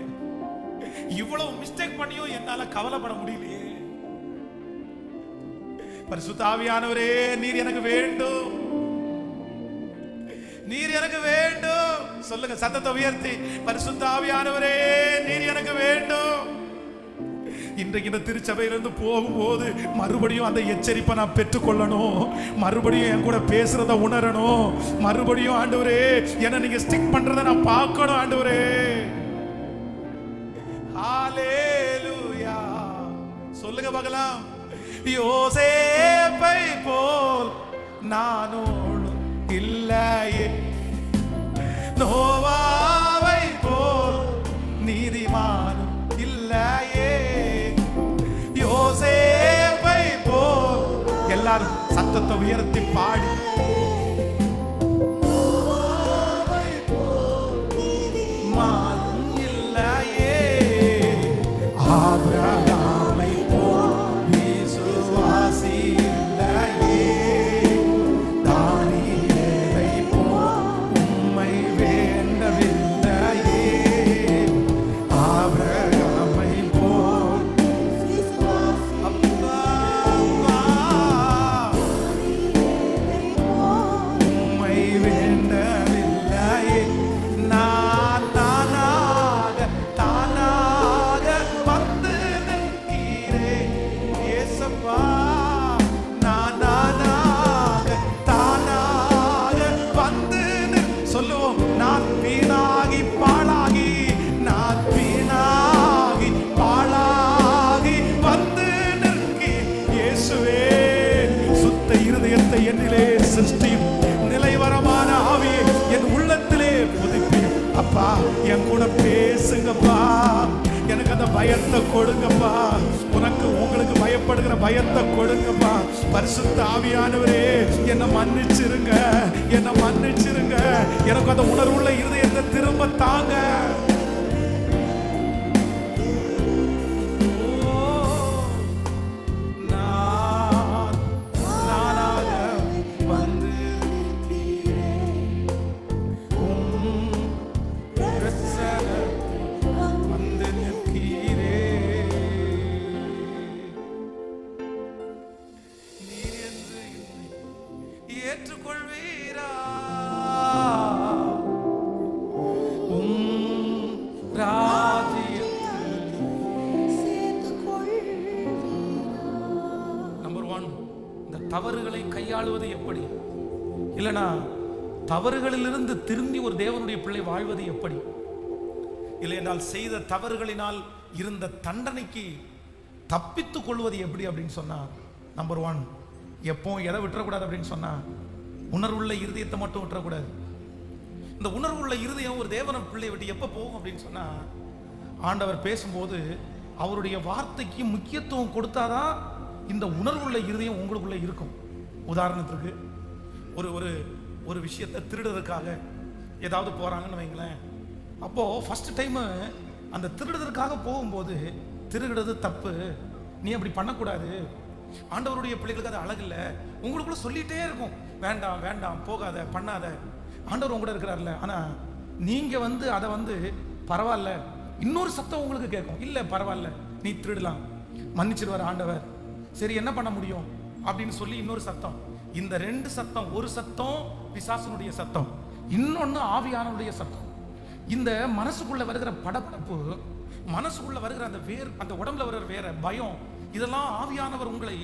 இவ்வளவு மிஸ்டேக் பண்ணியும் என்னால கவலைப்பட முடியலையே. பரிசுத்த ஆவியானவரே, நீர் எனக்கு வேண்டும், நீர் எனக்கு வேண்டும். சொல்லுங்க சத்தத்தை உயர்த்தி, பரிசுத்த ஆவியானவரே, நீர் எனக்கு வேண்டும். இன்றைக்கு இந்த திருச்சபையிலிருந்து போகும்போது மறுபடியும் அந்த எச்சரிப்பை நான் பெற்றுக்கொள்ளணும், மறுபடியும் என் கூட பேசுறத உணரணும், மறுபடியும் ஆண்டவரே என்ன நீங்க ஸ்டிக் பண்றத நான் பார்க்கணும் ஆண்டவரே. ஹalleluya. சொல்லுங்க பார்க்கலாம். யோசேப்பை போல் நானோடு இல்லையே, நோவாவை போல் நீதிமானும் இல்லையே, யோசேப்பை போல். எல்லாரும் சத்தத்தை உயர்த்தி பாடி, நீதிமானும் இல்லையே, ஆபிரகாமை போல் விசுவாசி இல்லையே, தானியேலை போல் உம்மை வேண்டவில்லையே, ஆபிரகாமை போல் அப்பா உம்மை வேண்டவில்லையே. நான் தானாக வந்து நிற்கிறேன் இயேசப்பா, நான் தானாக வந்து சொல்லுவோம். நான் வீணாகி பாழாகி, நான் வீணாகி பாழாகி வந்து நிற்கிறேன் இயேசுவே. சுத்த இருதயத்தை என்னிலே சிருஷ்டியும், நிலைவரமான ஆவியை என் உள்ளத்திலே புதுப்பியும். அப்பா என் கூட பேசுங்கப்பா, எனக்கு அந்த பயத்தை கொடுங்கப்பா, உங்களுக்கு பயப்படுகிற பயத்தை கொடுங்கப்பா. பரிசுத்த ஆவியானவரே, என்னை மன்னிச்சிருங்க, என்னை மன்னிச்சிருங்க, எனக்கு அந்த உணர்வுள்ள இருதயத்தை திரும்ப தாங்க. ஏற்றுக்கொள்வீரா நம்பர் 1, இந்த தவறுகளை கையாளுவது எப்படி, இல்லைனா தவறுகளிலிருந்து திரும்பி ஒரு தேவனுடைய பிள்ளை வாழ்வது எப்படி, இல்லை என்றால் செய்த தவறுகளினால் இருந்த தண்டனைக்கு தப்பித்துக் கொள்வது எப்படி அப்படின்னு சொன்னா, நம்பர் 1 எப்பவும் எதை விட்டுறக்கூடாது அப்படின்னு சொன்னா, உணர்வுள்ள இருதயத்தை மட்டும் விட்டுறக்கூடாது. இந்த உணர்வுள்ள இருதயம் ஒரு தேவன பிள்ளை விட்டு எப்போ போகும் அப்படின்னு சொன்னா, ஆண்டவர் பேசும்போது அவருடைய வார்த்தைக்கு முக்கியத்துவம் கொடுத்தாதான் இந்த உணர்வுள்ள இருதயம் உங்களுக்குள்ள இருக்கும். உதாரணத்துக்கு ஒரு ஒரு ஒரு விஷயத்தை திருடுறதுக்காக ஏதாவது போறாங்கன்னு வைங்களேன், அப்போ ஃபர்ஸ்ட் டைம் அந்த திருடுறதுக்காக போகும்போது, திருடுறது தப்பு, நீ அப்படி பண்ணக்கூடாது, ஆண்டவருடைய பிள்ளைகளுக்கு அது அழகு இல்லை, உங்களுக்குள்ள சொல்லிட்டே இருக்கும், வேண்டாம் வேண்டாம் போகாத பண்ணாத, ஆண்டவர் உங்க கூட இருக்கிறார்ல. ஆனா நீங்க அதை பரவாயில்ல, இன்னொரு சத்தம் உங்களுக்கு கேட்கும், இல்ல பரவாயில்ல நீ திருடலாம், மன்னிச்சிடுவார் ஆண்டவர், சரி என்ன பண்ண முடியும் அப்படின்னு சொல்லி இன்னொரு சத்தம். இந்த 2 சத்தம், ஒரு சத்தம் பிசாசனுடைய சத்தம், இன்னொன்னு ஆவியானவருடைய சத்தம். இந்த மனசுக்குள்ள வருகிற படபடப்பு, மனசுக்குள்ள வருகிற அந்த அந்த உடம்புல வருகிற வேற பயம், இதெல்லாம் ஆவியானவர் உங்களை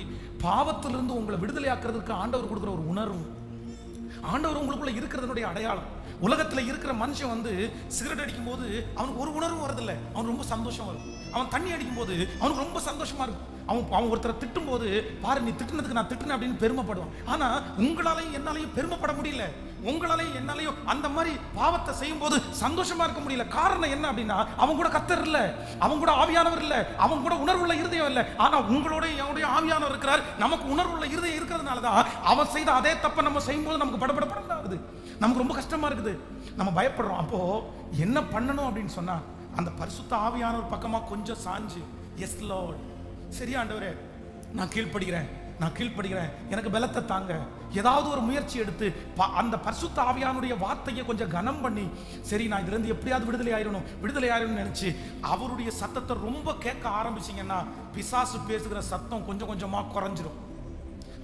பாவத்திலிருந்து உங்களை விடுதலையாக்குறதுக்கு ஆண்டவர் கொடுக்குற ஒரு உணர்வு, ஆண்டவர் உங்களுக்குள்ள இருக்கிறதனுடைய அடையாளம். உலகத்தில் இருக்கிற மனுஷன் வந்து சிகரெட் அடிக்கும் போது அவனுக்கு ஒரு உணர்வும் வரதில்லை, அவனுக்கு ரொம்ப சந்தோஷம் வரும். அவன் தண்ணி அடிக்கும் போது அவனுக்கு ரொம்ப சந்தோஷமா இருக்கும். அவன் ஒருத்தரை திட்டும் போது பாரு நீ திட்டுனதுக்கு நான் திட்டுனேன் அப்படின்னு பெருமைப்படுவான். ஆனா உங்களாலையும் என்னாலையும் பெருமைப்பட முடியல, உங்களாலையும் என்னாலையும் அந்த மாதிரி பாவத்தை செய்யும் போது சந்தோஷமா இருக்க முடியல. காரணம் என்ன அப்படின்னா, அவன் கூட கர்த்தர் இல்ல, அவன் கூட ஆவியானவர் இல்ல, அவன் கூட உணர்வுள்ள இருதயம் இல்ல. ஆனா உங்களோட என்னுடைய ஆவியானவர் இருக்கிறார். நமக்கு உணர்வுள்ள இருதயம் இருக்கிறதுனாலதான் அவன் செய்த அதே தப்பை நம்ம செய்யும் போது நமக்கு படபடப்படாது, நமக்கு ரொம்ப கஷ்டமா இருக்குது, நம்ம பயப்படுறோம். அப்போ என்ன பண்ணணும் அப்படின்னு சொன்னா, அந்த பரிசுத்த ஆவியானவர் பக்கமா கொஞ்சம் சாஞ்சு, எஸ் லார்ட், சரி ஆண்டவரே நான் கீழ்ப்படுகிறேன், நான் கீழ்ப்படுகிறேன், எனக்கு பலத்தை தாங்க, ஏதாவது ஒரு முயற்சி எடுத்து அந்த பரிசுத்த ஆவியானுடைய வார்த்தையை கொஞ்சம் கனம் பண்ணி, சரி நான் இதுல இருந்து எப்படியாவது விடுதலை ஆயிரணும் நினைச்சு அவருடைய சத்தத்தை ரொம்ப கேட்க ஆரம்பிச்சீங்கன்னா, பிசாசு பேசுகிற சத்தம் கொஞ்சம் கொஞ்சமா குறைஞ்சிரும்.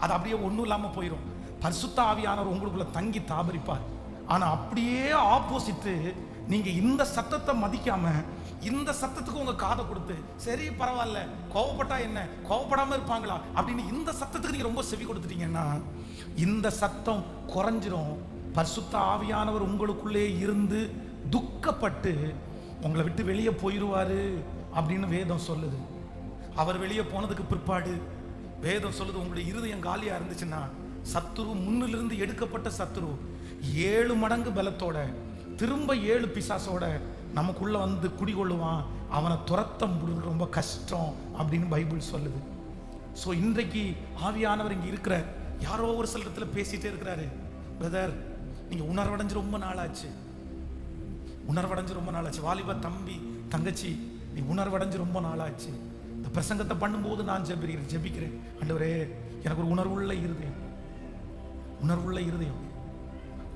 அது அப்படியே ஒன்றும் இல்லாம போயிடும். பரிசுத்த ஆவியானவர் உங்களுக்குள்ள தங்கி தாபரிப்பார். ஆனா அப்படியே ஆப்போசிட்டு, நீங்க இந்த சத்தத்தை மதிக்காம இந்த சத்தத்துக்கு உங்க காதை கொடுத்து, சரி பரவாயில்ல, கோவப்பட்டா என்ன, கோவப்படாம இருப்பாங்களா அப்படின்னு இந்த சத்தத்துக்கு நீங்க ரொம்ப செவி கொடுத்துட்டீங்கன்னா, இந்த சத்தம் குறைஞ்சிரும். பரிசுத்த ஆவியானவர் உங்களுக்குள்ளே இருந்து துக்கப்பட்டு உங்களை விட்டு வெளியே போயிடுவாரு அப்படின்னு வேதம் சொல்லுது. அவர் வெளியே போனதுக்கு பிற்பாடு வேதம் சொல்லுது, உங்களுடைய இருதயம் காலியா இருந்துச்சுன்னா, சத்துரு, முன்னிலிருந்து எடுக்கப்பட்ட சத்துரு 7 மடங்கு பலத்தோட திரும்ப 7 பிசாசோட நமக்குள்ள வந்து குடிகொள்ளுவான். அவனை துரத்த முடியும், ரொம்ப கஷ்டம் அப்படின்னு பைபிள் சொல்லுது. ஸோ இன்றைக்கு ஆவியானவர் இங்கே இருக்கிற யாரோ ஒரு சில பேசிட்டே இருக்கிறாரு, பிரதர் நீங்க உணர்வடைஞ்சு ரொம்ப நாளாச்சு, வாலிப தம்பி தங்கச்சி நீ உணர்வடைஞ்சு ரொம்ப நாளாச்சு. இந்த பிரசங்கத்தை பண்ணும்போது நான் ஜெபிக்கிறேன், ஆண்டவரே எனக்கு ஒரு உணர்வுள்ள இருதயம்,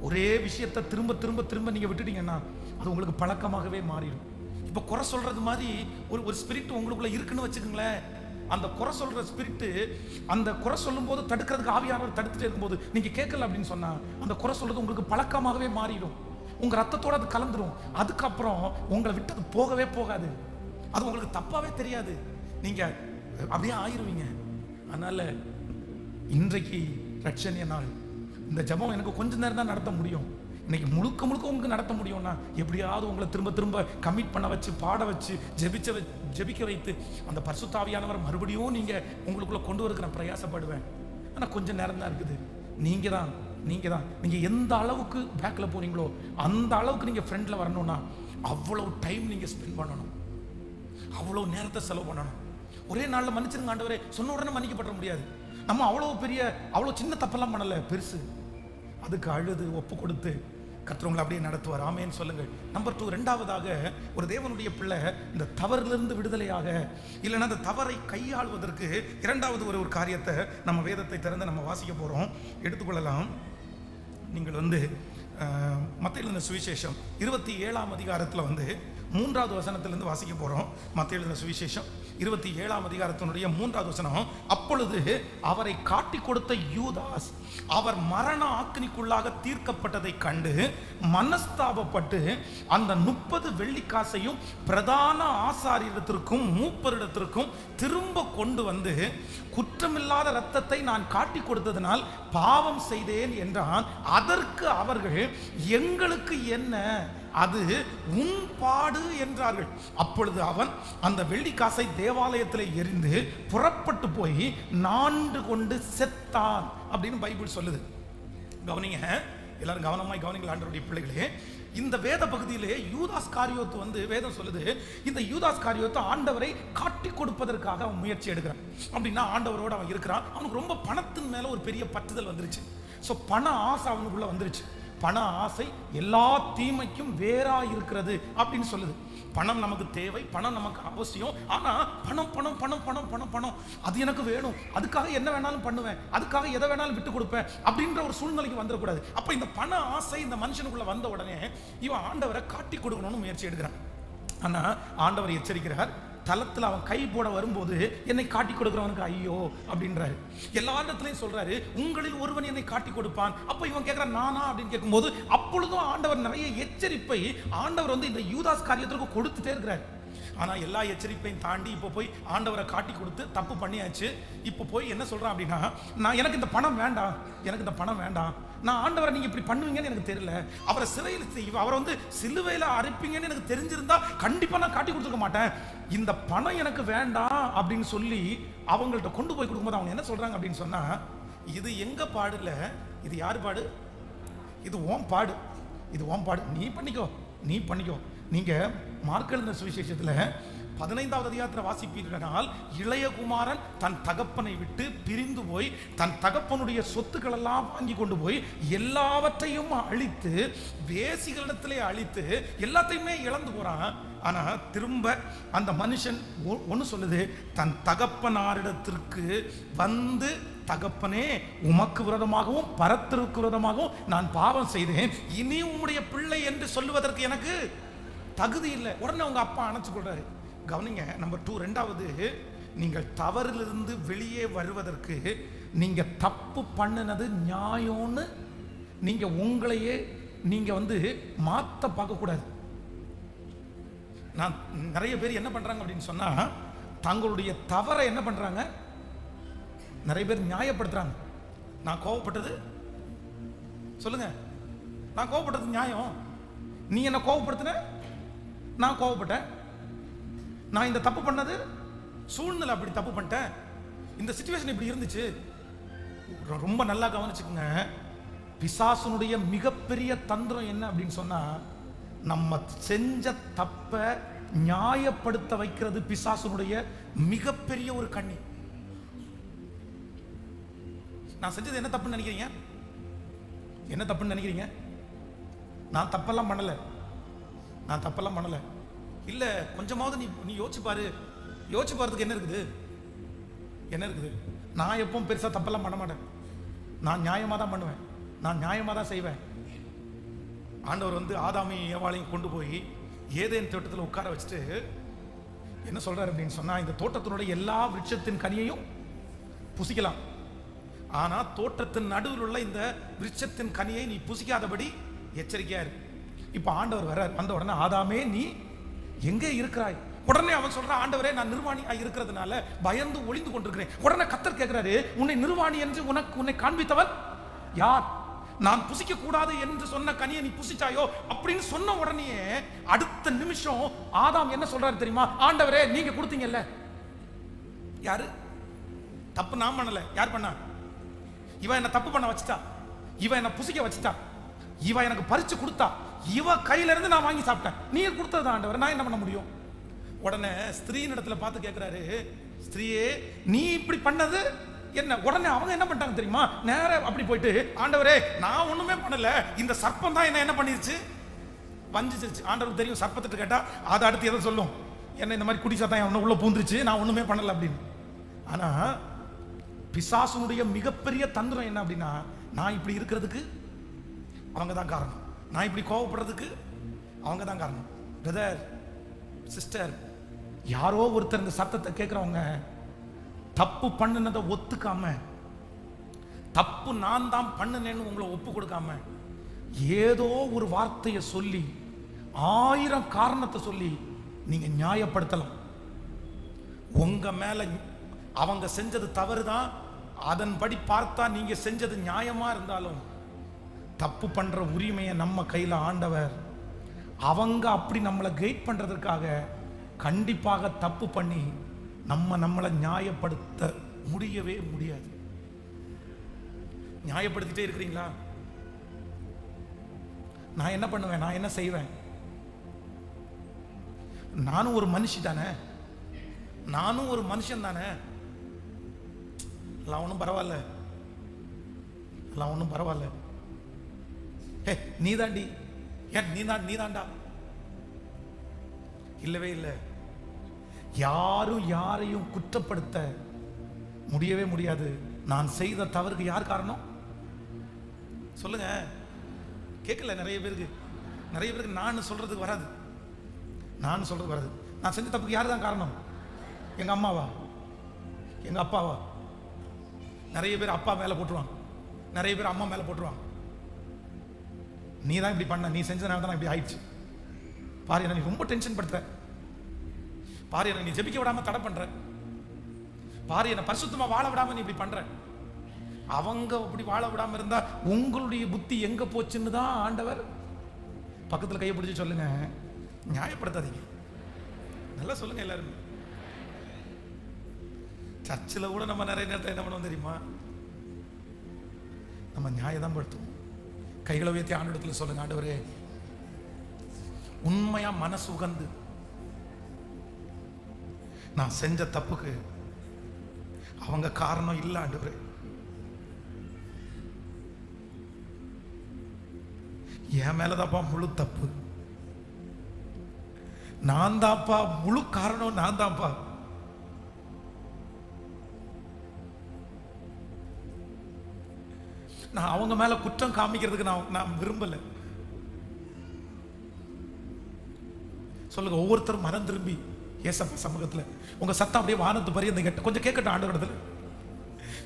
ஒரே விஷயத்தை திரும்ப திரும்ப திரும்ப நீங்க விட்டுட்டீங்கன்னா அது உங்களுக்கு பழக்கமாகவே மாறிடும். இப்ப குறை சொல்றது மாதிரி ஒரு ஸ்பிரிட் உங்களுக்குள்ள இருக்குன்னு வச்சுக்கோங்களேன். அந்த குறை சொல்ற ஸ்பிரிட், அந்த குறை சொல்லும் போது தடுக்கிறதுக்கு ஆவியானவர் தடுத்துட்டே இருக்கும்போது நீங்க கேட்கல அப்படின்னு சொன்னா, அந்த குறை சொல்றது உங்களுக்கு பழக்கமாகவே மாறிடும், உங்க ரத்தத்தோட அது கலந்துரும். அதுக்கப்புறம் உங்களை விட்டு அது போகவே போகாது, அது உங்களுக்கு தப்பாவே தெரியாது, நீங்க அப்படியே ஆயிருவீங்க. அதனால இன்றைக்கு ரட்சணிய நாள், இந்த ஜெபம் எனக்கு கொஞ்ச நேரம் தான் நடத்த முடியும், இன்னைக்கு முழுக்க உங்களுக்கு நடத்த முடியும்னா எப்படியாவது உங்களை திரும்ப திரும்ப கமிட் பண்ண வச்சு, பாட வச்சு, ஜெபிக்க வைத்து அந்த பரிசுத்த ஆவியானவர் மறுபடியும் நீங்க உங்களுக்குள்ள கொண்டு வரக்கு நான் பிரயாசப்படுவேன். ஆனா கொஞ்சம் நேரம் தான் இருக்குது. நீங்க தான் நீங்க எந்த அளவுக்கு பேக்ல போறீங்களோ அந்த அளவுக்கு நீங்க ஃப்ரண்ட்ல வரணும்னா அவ்வளவு டைம் நீங்க ஸ்பெண்ட் பண்ணணும், அவ்வளவு நேரத்தை செலவு பண்ணணும். ஒரே நாள்ல மன்னிச்சிருங்க ஆண்டவரே சொன்ன உடனே மன்னிக்கப்பட முடியாது. நம்ம அவ்வளவு சின்ன தப்பெல்லாம் பண்ணல, பெருசு. அதுக்கு அழுது ஒப்பு கொடுத்து கர்த்தர் அப்படியே நடத்துவார். ஆமேன்னு சொல்லுங்கள். நம்பர் 2, ரெண்டாவதாக ஒரு தேவனுடைய பிள்ளை இந்த தவறிலிருந்து விடுதலையாக, இல்லைன்னா அந்த தவறை கையாளுவதற்கு இரண்டாவது ஒரு காரியத்தை நம்ம வேதத்தை திறந்து நம்ம வாசிக்க போறோம். எடுத்துக்கொள்ளலாம். நீங்கள் மத்தேயு எழுதின சுவிசேஷம் 27ஆம் அதிகாரத்தில் 3வது வசனத்திலிருந்து வாசிக்க போறோம். மத்தேயு எழுதின சுவிசேஷம் 27ஆம் அதிகாரத்தினுடைய 3வது வசனம். அப்பொழுது அவரை காட்டி கொடுத்த யூதாஸ் அவர் மரண ஆக்கினிக்குள்ளாக தீர்க்கப்பட்டதை கண்டு மனஸ்தாபப்பட்டு அந்த 30 வெள்ளிக்காசையும் பிரதான ஆசாரியரிடத்திற்கும் மூப்பரிடத்திற்கும் திரும்ப கொண்டு வந்து, குற்றமில்லாத இரத்தத்தை நான் காட்டி கொடுத்ததனால் பாவம் செய்தேன் என்றான். அதற்கு அவர்கள், எங்களுக்கு என்ன, அது உன் பாடு என்றார்கள். அப்பொழுது அவன் அந்த வெள்ளிக்காசை தேவாலயத்தில் எறிந்து புறப்பட்டு போய் நாண்டு கொண்டு செத்தான் அப்படின்னு பைபிள் சொல்லுது. கவனிங்க, எல்லாரும் கவனமாய் கவனிங்கள் ஆண்டவருடைய பிள்ளைகளே. இந்த வேத பகுதியிலே யூதாஸ் காரியோத்து வேதம் சொல்லுது, இந்த யூதாஸ் காரியோத்து ஆண்டவரை காட்டி கொடுப்பதற்காக அவன் முயற்சி எடுக்கிறான். அப்படின்னா ஆண்டவரோடு அவன் இருக்கிறான். அவனுக்கு ரொம்ப பணத்தின் மேல ஒரு பெரிய பற்றுதல் வந்துருச்சு. ஸோ பண ஆசை அவனுக்குள்ள வந்துருச்சு. பண ஆசை எல்லா தீமைக்கும் வேறா இருக்கிறது அப்படின்னு சொல்லுது. பணம் நமக்கு தேவை, பணம் நமக்கு அவசியம். ஆனா பணம் பணம் பணம் பணம் பணம் பணம் அது எனக்கு வேணும், அதுக்காக என்ன வேணாலும் பண்ணுவேன், அதுக்காக எதை வேணாலும் விட்டு கொடுப்பேன் அப்படின்ற ஒரு சூழ்நிலைக்கு வந்துடக்கூடாது. அப்ப இந்த பண ஆசை இந்த மனுஷனுக்குள்ள வந்த உடனே இவன் ஆண்டவரை காட்டி கொடுக்கணும்னு முயற்சி எடுக்கிறான். ஆனா ஆண்டவர் எச்சரிக்கிறார். தளத்தில் அவன் கை போட வரும்போது என்னை காட்டி கொடுக்கிறவனுக்கு ஐயோ அப்படின்றாரு. எல்லா இடத்துலையும் சொல்றாரு, உங்களில் ஒருவன் என்னை காட்டி கொடுப்பான். அப்ப இவன் கேட்கிறான், நானா அப்படின்னு கேட்கும்போது அப்பொழுதும் ஆண்டவர் நிறைய எச்சரிப்பை ஆண்டவர் இந்த யூதாஸ் காரியத்திற்கு கொடுத்துட்டே இருக்கிறார். ஆனா எல்லா எச்சரிப்பையும் தாண்டி இப்போ போய் ஆண்டவரை காட்டி கொடுத்து தப்பு பண்ணியாச்சு. இப்போ போய் என்ன சொல்றான் அப்படின்னா, எனக்கு இந்த பணம் வேண்டாம், நான் ஆண்டவரை நீங்க இப்படி பண்ணுவீங்கன்னு எனக்கு தெரியல, அவரை சிறையில் அவரை வந்து சிலுவையில் அரைப்பீங்கன்னு எனக்கு தெரிஞ்சிருந்தா கண்டிப்பா நான் காட்டி கொடுத்துக்க மாட்டேன், இந்த பணம் எனக்கு வேண்டாம் அப்படின்னு சொல்லி அவங்கள்ட்ட கொண்டு போய் கொடுக்கும்போது அவங்க என்ன சொல்றாங்க அப்படின்னு சொன்னா, இது எங்க பாடு இல்ல, இது யார் பாடு, இது ஓம் பாடு, இது ஓம் பாடு, நீ பண்ணிக்கோ நீ பண்ணிக்கோ. நீங்க மார்க் எழுதின சுவிசேஷத்துல 15வது அதிகாரத்தில் வாசிப்பீர்கள், இளைய குமாரன் தன் தகப்பனை விட்டு பிரிந்து போய் தன் தகப்பனுடைய சொத்துக்கள் எல்லாம் வாங்கி கொண்டு போய் எல்லாவற்றையும் அழித்து வேசிகளிடத்திலே அழித்து எல்லாத்தையுமே இழந்து போறான். ஆனா திரும்ப அந்த மனுஷன் ஒன்று சொல்லுது, தன் தகப்பனாரிடத்திற்கு வந்து, தகப்பனே உமக்கு விரோதமாகவும் பரத்திற்கு விரோதமாகவும் நான் பாவம் செய்தேன், இனி உம்முடைய பிள்ளை என்று சொல்லுவதற்கு எனக்கு தகுதி இல்லை. உடனே உங்க அப்பா அணைச்சு கொள்றாரு. கவனிங்க, நம்பர் 2, ரெண்டாவது, நீங்கள் தவறிலிருந்து வெளியே வருவதற்கு நீங்க தப்பு பண்ணினது நியாயம்னு நீங்க உங்களையே நீங்க வந்து மாத்த பார்க்க கூடாது. நான் நிறைய பேர் என்ன பண்றாங்க அப்படின்னு சொன்னா, தங்களுடைய தவறை என்ன பண்றாங்க, நிறைய பேர் நியாயப்படுத்துறாங்க. நான் கோவப்பட்டது, சொல்லுங்க, நான் கோவப்பட்டது நியாயம், நீ என்ன கோவப்படுத்தின, நான் கோவப்பட்டேன், நான் இந்த தப்பு பண்ணது சூழ்நிலை அப்படி தப்பு பண்ணிட்டேன், இந்த சிச்சுவேஷன் இப்படி இருந்துச்சு. ரொம்ப நல்லா கவனிச்சுக்கோங்க, பிசாசுனுடைய மிகப்பெரிய தந்திரம் என்ன அப்படின்னு சொன்னா, நம்ம செஞ்ச தப்ப நியாயப்படுத்த வைக்கிறது பிசாசுனுடைய மிகப்பெரிய ஒரு கண்ணி. நான் செஞ்சது என்ன தப்புன்னு நினைக்கிறீங்க, என்ன தப்புன்னு நினைக்கிறீங்க? நான் தப்பெல்லாம் பண்ணல, நான் தப்பெல்லாம் பண்ணல. இல்ல கொஞ்சமாவது நீ யோசிச்சு பாரு, யோசிச்சு பாருறதுக்கு என்ன இருக்குது, என்ன இருக்குது? நான் எப்பவும் பெருசா தப்பெல்லாம் பண்ண மாட்டேன், நான் நியாயமா தான் பண்ணுவேன், நான் நியாயமா தான் செய்வேன். ஆண்டவர் வந்து ஆதாமையும் ஏவாளையும் கொண்டு போய் ஏதேன் தோட்டத்தில் உட்கார வச்சுட்டு என்ன சொல்றாரு அப்படின்னு சொன்னா, இந்த தோட்டத்தினுடைய எல்லா விருட்சத்தின் கனியையும் புசிக்கலாம், ஆனா தோட்டத்தின் நடுவில் உள்ள இந்த விருட்சத்தின் கனியை நீ புசிக்காதபடி எச்சரிக்கையா இரு. இப்ப ஆண்டவர் வர்றார், வந்த உடனே ஆதாமே நீ எங்கே இருக்கிறாய்? உடனே அவன் சொல்றான், ஆண்டவரே நான் நிர்வாணியா இருக்கிறதுனால பயந்து ஒளிந்து கொண்டிருக்கிறேன். உடனே கர்த்தர் கேட்கிறாரு, உன்னை நிர்வாணி என்று உன்னை காண்பித்தவன் யார்? நான் புசிக்க கூடாது என்று சொன்ன கனியை நீ புசிச்சாயோ அப்படின்னு சொன்ன உடனே அடுத்த நிமிஷம் ஆதாம் என்ன சொல்றாரு தெரியுமா? ஆண்டவரே நீங்க கொடுத்தீங்கல்ல. யாரு தப்பு? நான் பண்ணல. யார் பண்ணா? இவன் என்ன தப்பு பண்ண வச்சுட்டா, இவன் என்ன புசிக்க வச்சுட்டா, இவன் எனக்கு பறிச்சு கொடுத்தா, இவ கையில இருந்து நான் வாங்கி சாப்பிட்டேன், நீங்க கொடுத்தது ஆண்டவர், நான் என்ன பண்ண முடியும்? உடனே ஸ்திரீயின் இடத்துல பார்த்து கேட்கிறாரு, ஸ்திரீயே நீ இப்படி பண்ணது என்ன? உடனே அவங்க என்ன பண்ணிட்டாங்க தெரியுமா? நேர அப்படி போயிட்டு, ஆண்டவரே நான் ஒண்ணுமே பண்ணல, இந்த சர்ப்பம் தான் என்ன பண்ணிருச்சு, வஞ்சிச்சிருச்சு. ஆண்டவருக்கு தெரியும், சர்ப்பத்திட்டு கேட்டா அதை அடுத்து எதை சொல்லும், என்ன இந்த மாதிரி குடி சத்தம் உள்ள பூந்துருச்சு, நான் ஒண்ணுமே பண்ணல அப்படின்னு. ஆனா பிசாசுனுடைய மிகப்பெரிய தந்திரம் என்ன அப்படின்னா, நான் இப்படி இருக்கிறதுக்கு அவங்க தான் காரணம், நான் இப்படி கோவப்படுறதுக்கு அவங்க தான் காரணம். பிரதர் சிஸ்டர், யாரோ ஒருத்தர் இந்த சத்தத்தை கேட்கிறவங்க தப்பு பண்ணினதை ஒத்துக்காம, தப்பு நான் தான் பண்ணினேன்னு உங்களை ஒப்பு கொடுக்காம, ஏதோ ஒரு வார்த்தையை சொல்லி 1000 காரணத்தை சொல்லி நீங்க நியாயப்படுத்தலாம். உங்க மேல அவங்க செஞ்சது தவறுதான், அதன்படி பார்த்தா நீங்க செஞ்சது நியாயமா இருந்தாலும் தப்பு பண்ற உரிமையை நம்ம கையில ஆண்டவர், அவங்க அப்படி நம்மளை கைட் பண்றதுக்காக கண்டிப்பாக தப்பு பண்ணி நம்மளை நியாயப்படுத்த முடியவே முடியாது. நியாயப்படுத்திட்டே இருக்கிறீங்களா? நான் என்ன பண்ணுவேன், நான் என்ன செய்வேன்? நானும் ஒரு மனுஷி தானே, நானும் ஒரு மனுஷன் தானே, எல்லாம் ஒன்றும் பரவாயில்ல, எல்லாம் ஒன்றும் பரவாயில்ல. ஹே நீதாண்டி, ஏன் நீதாண்டா? இல்லவே இல்லை. யாரும் யாரையும் குற்றப்படுத்த முடியவே முடியாது. நான் செய்த தவறுக்கு யார் காரணம் சொல்லுங்க? கேட்கல நிறைய பேருக்கு நான் சொல்றதுக்கு வராது, நான் சொல்றது வராது. நான் செஞ்ச தப்புக்கு யார் தான் காரணம்? எங்க அம்மாவா, எங்க அப்பாவா? நிறைய பேர் அப்பா மேல போட்டுருவாங்க, நிறைய பேர் அம்மா மேல போட்டுருவாங்க. நீ தான் இப்படி பண்ண, நீ செஞ்சதுனால தான் இப்படி ஆயிடுச்சு. பாரு என்ன நீ ரொம்ப டென்ஷன் படுத்துற, பாரு என்ன நீ ஜெபிக்க விடாம தடை பண்ற, பாரு என்ன பரிசுத்தமா வாழ விடாம நீ இப்படி பண்ற. அவங்க அப்படி வாழ விடாம இருந்தா உங்களுடைய புத்தி எங்க போச்சுன்னு தான் ஆண்டவர். பக்கத்தில் கையை பிடிச்சி சொல்லுங்க, நியாயப்படுத்தாதீங்க. நல்லா சொல்லுங்க எல்லாருமே. சர்ச்சில் கூட நம்ம நிறைய நேரத்தில் என்ன பண்ணுவோம் தெரியுமா? நம்ம நியாயம் தான் படுத்துவோம். கைகளை உயர்த்தி ஆண்டவரத்தில் சொல்லுங்க, ஆண்டவரே உண்மையா மனசு உகந்து நான் செஞ்ச தப்புக்கு அவங்க காரணம் இல்ல ஆண்டவரே, என் மேலதாப்பா முழு தப்பு, நான் தான்ப்பா முழு காரணம், நான் தான்ப்பா. நான் அவங்க மேல குற்றம் காமிக்கிறதுக்கு நான் விரும்பல. சொல்லுங்க, ஒவ்வொருத்தரும் மனம் திரும்பி ஏசப்பா சமூகத்தில் உங்க சத்தம் அப்படியே வானத்து பறி அந்த கொஞ்சம் கேட்கட்டும் ஆண்டவரத்துல.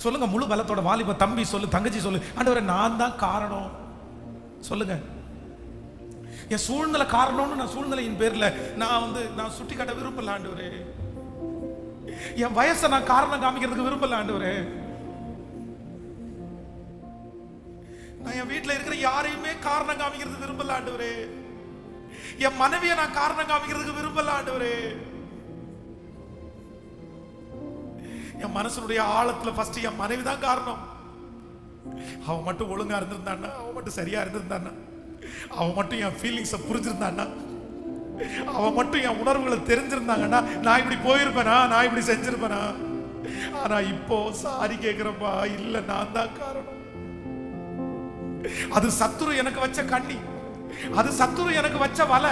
சொல்லுங்க, முழு பலத்தோட வாலிப தம்பி சொல்லு, தங்கச்சி சொல்லு, ஆண்டவரே நான் தான் காரணம். சொல்லுங்க, என் சூழ்நிலை காரணம்னு நான் சூழ்நிலையின் பேர்ல நான் சுட்டி காட்ட விரும்பல ஆண்டவரே. என் வயசை நான் காரணம் காமிக்கிறதுக்கு விரும்பல ஆண்டவரே. நான் என் வீட்டில் இருக்கிற யாரையுமே காரணம் காமிக்கிறது விரும்பல ஆண்டவரே. என் மனைவியை நான் காரணம் காமிக்கிறதுக்கு விரும்பல ஆண்டவரே. என் மனசனுடைய ஆழத்துல ஃபர்ஸ்ட் என் மனைவி தான் காரணம். அவன் மட்டும் ஒழுங்கா இருந்திருந்தான்னா, அவன் மட்டும் சரியா இருந்திருந்தான்னா, அவன் மட்டும் என் ஃபீலிங்ஸை புரிஞ்சிருந்தான்னா, அவன் மட்டும் என் உணர்வுகளை தெரிஞ்சிருந்தாங்கன்னா நான் இப்படி போயிருப்பேனா, நான் இப்படி செஞ்சிருப்பேனா. ஆனா இப்போ சாரி கேட்கிறப்பா, இல்ல நான் தான் காரணம். அது சத்துரு எனக்கு வச்ச கண்ணி, அது சத்துரு எனக்கு வச்ச வலை.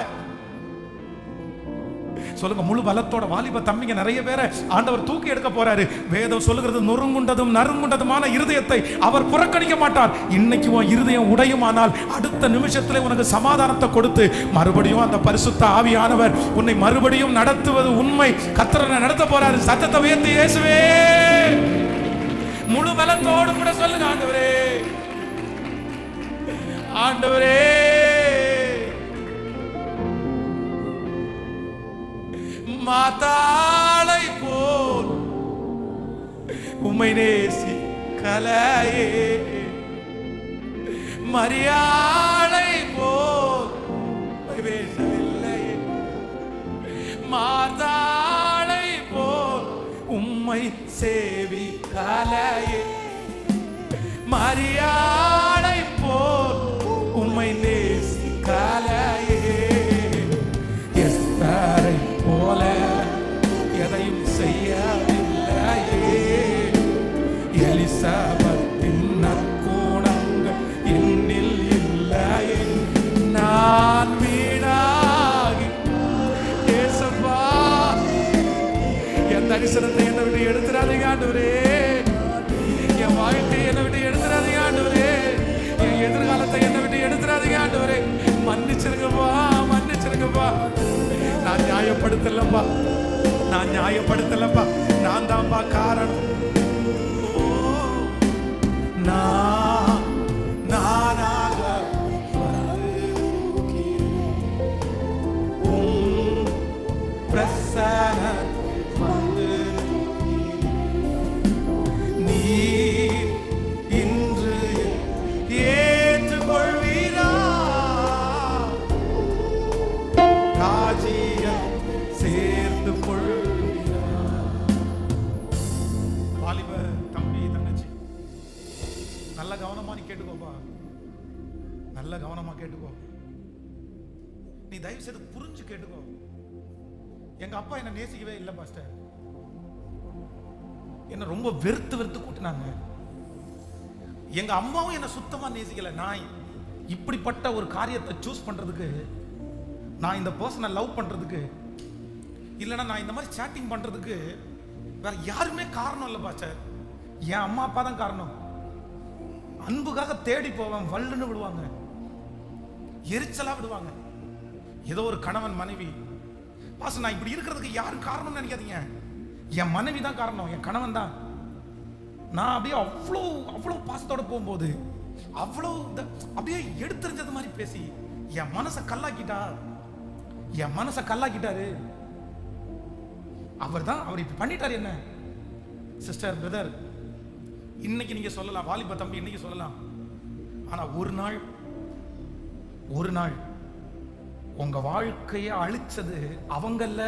சொல்லுங்க, முழு பலத்தோட வாலிப தம்பிங்க நிறைய பேரை ஆண்டவர் தூக்கி எடுக்க போறாரு. வேதம் சொல்லுகிறது, நொறுங்குண்டதும் நறுங்குண்டதுமான இருதயத்தை அவர் புறக்கணிக்க மாட்டார். இன்னைக்கு உன் இருதயம் உடையுமானால் அடுத்த நிமிஷத்துல உனக்கு சமாதானத்தை கொடுத்து மறுபடியும் அந்த பரிசுத்த ஆவியானவர் உன்னை மறுபடியும் நடத்துவது உண்மை. கர்த்தர் நடத்த போறாரு. சத்தத்தை உயர்த்தி இயேசுவே முழு பலத்தோடு கூட சொல்லுங்க, ஆண்டவரே ஆண்டவரே மாதாளை போல் உம்மை நேசிக்கலையே, மரியாளை போல் வேண்டவில்லையே, மாதாளை போல் உம்மை சேவிக்கலையே, மரியாளை போல் உம்மை நேசிக்கலையே, எஸ்தரை போல எதையும் செய்யவில்லையே, எலிசபெத்தின் நற்குணங்கள் என்னில் இல்லையே, நான் வீணாகி ஏசப்பா என் தரிசனத்தை என்னை விட்டு எடுத்துறாதீங்க ஆண்டவரே, என் வாழ்க்கையை என்னை விட்டு எடுத்துறாதீங்க ஆண்டவரே, என் எதிர்காலத்தை என்னை விட்டு எடுத்துறாதீங்க ஆண்டவரே. மன்னிச்சிருங்கப்பா, மன்னிச்சிருங்கப்பா. நான் நியாயப்படுத்தலப்பா, நான் நியாயப்படுத்தலப்பா, நான் தான்ப்பா காரணம். நானாக பிரசன நீ இன்று ஏற்றுக்கொள்வீரா, ராஜ்யம் சேர்ந்து கொள்வீரா. வாலிப தம்பி தங்கச்சி, நல்ல கவனமா நீ கேட்டுக்கோப்பா, நல்ல கவனமா கேட்டுக்கோ. நீ தயவு செய்து புரிஞ்சு கேட்டுக்கோ. எங்க அப்பா என்ன நேசிக்கவே இல்லை பாஸ்டர், என்ன ரொம்ப வெறுத்து வெறுத்து கூட்டினாங்க. எங்க அம்மாவும் என்ன சுத்தமா நேசிக்கல. நான் இப்படிப்பட்ட ஒரு காரியத்தை சூஸ் பண்றதுக்கு, நான் இந்த பர்சனை லவ் பண்றதுக்கு, இல்லைன்னா நான் இந்த மாதிரி சேட்டிங் பண்றதுக்கு வேற யாருமே காரணம் இல்லை பாஸ்டர். என் அம்மா அப்பா தான் காரணம். அன்புக்காக தேடி போவேன், வல்லுன்னு விடுவாங்க, எரிச்சலா விடுவாங்க. ஏதோ ஒரு கணவன் மனைவி பாஸ்டர், நான் இப்படி இருக்கிறதுக்கு யாரும் காரணம்னு நினைக்காதீங்க, என் மனைவி தான் காரணம், என் கணவன் தான். நான் அப்படியே அவ்வளோ அவ்வளோ பாசத்தோட போகும்போது அவ்வளோ அப்படியே எடுத்துரிஞ்சது மாதிரி பேசி என் மனசை கல்லாக்கிட்டா, என் மனசை கல்லாக்கிட்டாரு. அவர் தான், அவர் இப்படி பண்ணிட்டாரு. என்ன சிஸ்டர் பிரதர், இன்னைக்கு நீங்க சொல்லலாம், வாலிப தம்பி இன்னைக்கு சொல்லலாம். ஆனா ஒரு நாள் உங்க வாழ்க்கையை அழிச்சது அவங்கல்ல.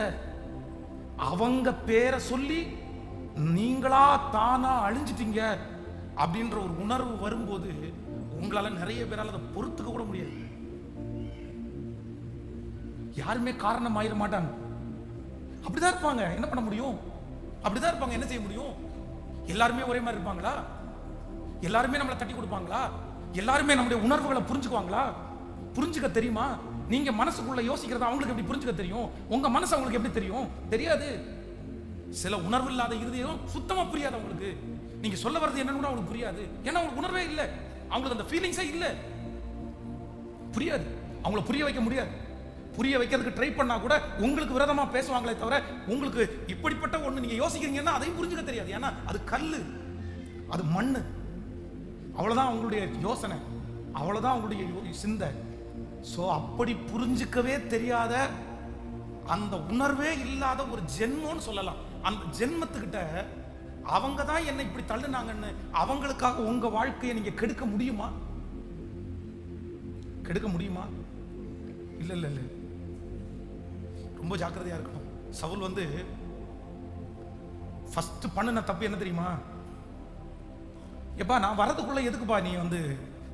அவங்க பேரை சொல்லி நீங்களா தானா அழிஞ்சிட்டீங்க அப்படின்ற ஒரு உணர்வு வரும்போது உங்களால நிறைய பேரால் அதை பொறுத்துக்க கூட முடியாது. யாருமே காரணம் ஆயிட மாட்டாங்க. அப்படிதான் இருப்பாங்க. என்ன பண்ண முடியும்? அப்படிதான் இருப்பாங்க. என்ன செய்ய முடியும்? எல்லாருமே ஒரே மாதிரி இருப்பாங்களா? எல்லாருமே நம்மளை தட்டி கொடுப்பாங்களா? எல்லாருமே நம்முடைய உணர்வுகளை புரிஞ்சுக்குவாங்களா? புரிஞ்சுக்க தெரியுமா? நீங்க மனசுக்குள்ள யோசிக்கிறத அவங்களுக்கு எப்படி புரிஞ்சுக்க தெரியும்? உங்க மனசு அவங்களுக்கு எப்படி தெரியும்? தெரியாது. சில உணர்வு இல்லாத இருதயம் சுத்தமா புரியாது அவங்களுக்கு. நீங்க சொல்ல வர்றது என்னன்னு கூட அவங்களுக்கு புரியாது. ஏன்னா அவங்களுக்கு உணர்வே இல்லை, அவங்களுக்கு அந்த ஃபீலிங்ஸே இல்லை, புரியாது. அவங்கள புரிய வைக்க முடியாது. புரிய வைக்கிறதுக்கு ட்ரை பண்ணா கூட உங்களுக்கு விரோதமா பேசுவாங்களே தவிர உங்களுக்கு இப்படிப்பட்ட ஒண்ணு நீங்க யோசிக்கிறீங்கன்னா அதையும் புரிஞ்சுக்க தெரியாது. ஏன்னா அது கல்லு, அது மண்ணு. அவ்வளவுதான் அவங்களுடைய யோசனை, அவ்வளவுதான் அவங்களுடைய சிந்தை. சோ அப்படி புரிஞ்சுக்கவே தெரியாத, அந்த உணர்வே இல்லாத ஒரு ஜென்மம்னு சொல்லலாம். அந்த ஜென்மத்துக்கிட்ட அவங்க தான் என்னை இப்படி தள்ளுனாங்கன்னு அவங்களுக்காக உங்க வாழ்க்கையை நீங்க கெடுக்க முடியுமா? கெடுக்க முடியுமா? இல்ல இல்ல இல்ல. ரொம்ப ஜாக்கிரதையா இருக்கணும். சவுல் வந்து ஃபர்ஸ்ட் பண்ணின தப்பு என்ன தெரியுமா? எப்பா நான் வரதுக்குள்ள எதுக்குப்பா நீ வந்து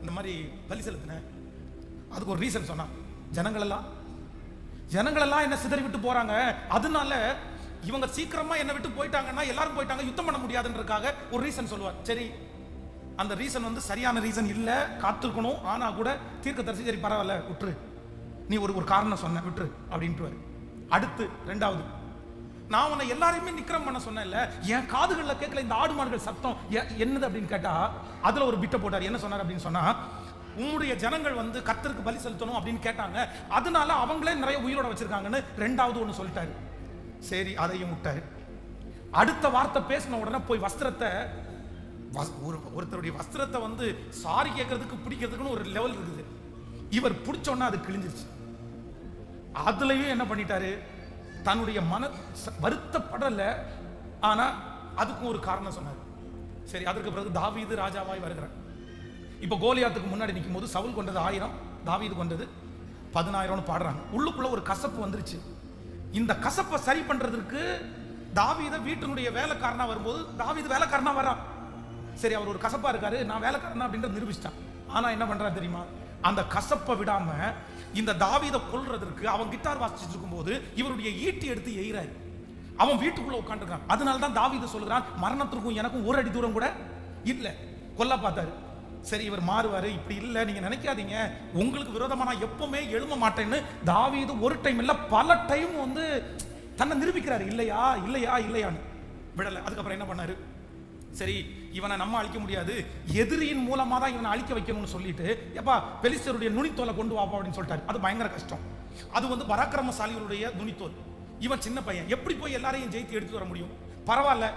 இந்த மாதிரி பலி செலுத்தின? அதுக்கு ஒரு ரீசன் சொன்னா, ஜனங்கள் எல்லாம் என்ன சிதறி விட்டு போறாங்க, அதனால இவங்க சீக்கிரமா என்ன விட்டு போயிட்டாங்கன்னா எல்லாரும் போயிட்டாங்க, யுத்தம் பண்ண முடியாதுன்றதுக்காக ஒரு ரீசன் சொல்லுவார். சரி, அந்த ரீசன் வந்து சரியான ரீசன் இல்ல, காத்திருக்கணும். ஆனா கூட தீர்க்கதரிசி சரி பரவாயில்ல விட்டுரு, நீ ஒரு காரணம் சொன்ன விட்டுரு அப்படின்ட்டு. அடுத்து ரெண்டாவது, நான் உன்னை எல்லாரையுமே நிக்கிரம் பண்ண சொன்னேன்ல, என் காதுகளில் கேட்கல இந்த ஆடு மாடுகள் சத்தம் என்னது அப்படின்னு கேட்டா அதுல ஒரு பிட்ட போட்டார். என்ன சொன்னார் அப்படின்னு சொன்னா, உங்களுடைய ஜனங்கள் வந்து கர்த்தருக்கு பலி செலுத்தணும் அப்படின்னு கேட்டாங்க, அதனால அவங்களே நிறைய உயிரோட வச்சிருக்காங்கன்னு ரெண்டாவது ஒன்று சொல்லிட்டாரு. சரி, அதையும் விட்டாரு. அடுத்த வார்த்தை பேசின உடனே போய் வஸ்திரத்தை, ஒருத்தருடைய வஸ்திரத்தை வந்து சாரி கேட்கறதுக்கு பிடிக்கிறதுக்குன்னு ஒரு லெவல் இருக்குது. இவர் பிடிச்சோன்னா அது கிழிஞ்சிருச்சு. அதுலயும் என்ன பண்ணிட்டாரு, தன்னுடைய வருத்தப்படல, ஆனா அதுக்கும் ஒரு காரணம் சொன்னார். சரி, அதற்கு பிறகு தாவீது ராஜாவாய் வருகிறார். இப்ப கோலியாத்துக்கு முன்னாடி நிற்கும் போது சவுல் கொண்டது 1000, தாவீது கொண்டது 10000 பாடுறாங்க. உள்ளுக்குள்ள ஒரு கசப்பு வந்துருச்சு. இந்த கசப்பை சரி பண்றதுக்கு தாவீத வீட்டினுடைய வேலைக்காரனா வரும்போது தாவீது வேலைக்காரனா வரா. சரி, அவர் ஒரு கசப்பா இருக்காரு, நான் வேலைக்காரனா அப்படின்றத நிரூபிச்சிட்டான். ஆனா என்ன பண்றாரு தெரியுமா? அந்த கசப்பை விடாம இந்த தாவீதை கொல்றதற்கு அவன் கிட்டார் வாசிச்சுட்டு இருக்கும் போது இவருடைய ஈட்டி எடுத்து எய்றாரு. அவன் வீட்டுக்குள்ள உட்காந்துருக்கான். அதனால தான் தாவீது சொல்கிறான், மரணத்திற்கும் எனக்கும் ஒரு அடி தூரம் கூட இல்ல, கொல்ல பார்த்தாரு. சரி, இவர் மாறுவாரு, இப்படி இல்லை நீங்க நினைக்காதீங்க, உங்களுக்கு விரோதமா நான் எப்பவுமே எழும்ப மாட்டேன்னு தாவீது ஒரு டைம் இல்ல பல டைம் வந்து தன்னை நிரூபிக்கிறாரு. இல்லையா இல்லையா இல்லையான்னு விடல. அதுக்கப்புறம் என்ன பண்ணாரு, சரி இவனை நம்ம அழிக்க முடியாது, எதிரியின் மூலமா தான் இவனை அழிக்க வைக்கணும்னு சொல்லிட்டு, எப்பா பெலிஸ்தருடைய நுனித்தோலை கொண்டு வாப்பா அப்படின்னு சொல்லிட்டாரு. அது பயங்கர கஷ்டம். அது வந்து பராக்கிரமசாலிகளுடைய நுனித்தோல். இவன் சின்ன பையன், எப்படி போய் எல்லாரையும் ஜெயித்து எடுத்து வர முடியும்? பரவாயில்ல,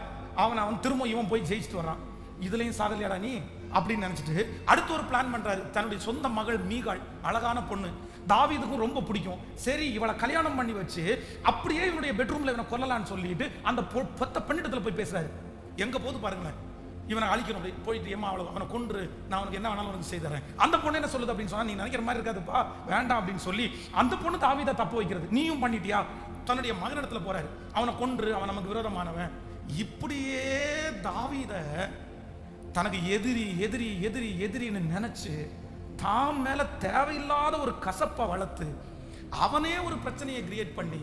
அவன் திரும்ப இவன் போய் ஜெயிச்சுட்டு வரான். இதுலயும் சாதலையாடா நீ அப்படின்னு நினைச்சிட்டு அடுத்து ஒரு பிளான் பண்றாரு. தன்னுடைய சொந்த மகள் மீகாள், அழகான பொண்ணு, தாவீதுக்கும் ரொம்ப பிடிக்கும். சரி, இவளை கல்யாணம் பண்ணி வச்சு அப்படியே இவனுடைய பெட்ரூம்ல இவனை கொல்லலான்னு சொல்லிட்டு அந்த பெத்த பெண்ணிடத்துல போய் பேசுறாரு. எங்க போது பாருங்களேன், இவனை அழிக்கணும் அப்படி போயிட்டு, ஏமா அவனை கொன்று நான் அவனுக்கு என்ன வேணாலும் உனக்கு செய்து தரேன். அந்த பொண்ணு என்ன சொல்லுது அப்படின்னு சொன்னா, நீ நினைக்கிற மாதிரி இருக்காதுப்பா, வேண்டாம் அப்படின்னு சொல்லி அந்த பொண்ணு தாவீதை தப்பு வைக்கிறது. நீயும் பண்ணிட்டியா? தன்னுடைய மகனிடத்துல போறாரு, அவனை கொன்று, அவன் நமக்கு விரோதமானவன். இப்படியே தாவீத தனக்கு எதிரி எதிரி எதிரி எதிரின்னு நினைச்சு தான் மேல தேவையில்லாத ஒரு கசப்பை வளர்த்து அவனே ஒரு பிரச்சனையை கிரியேட் பண்ணி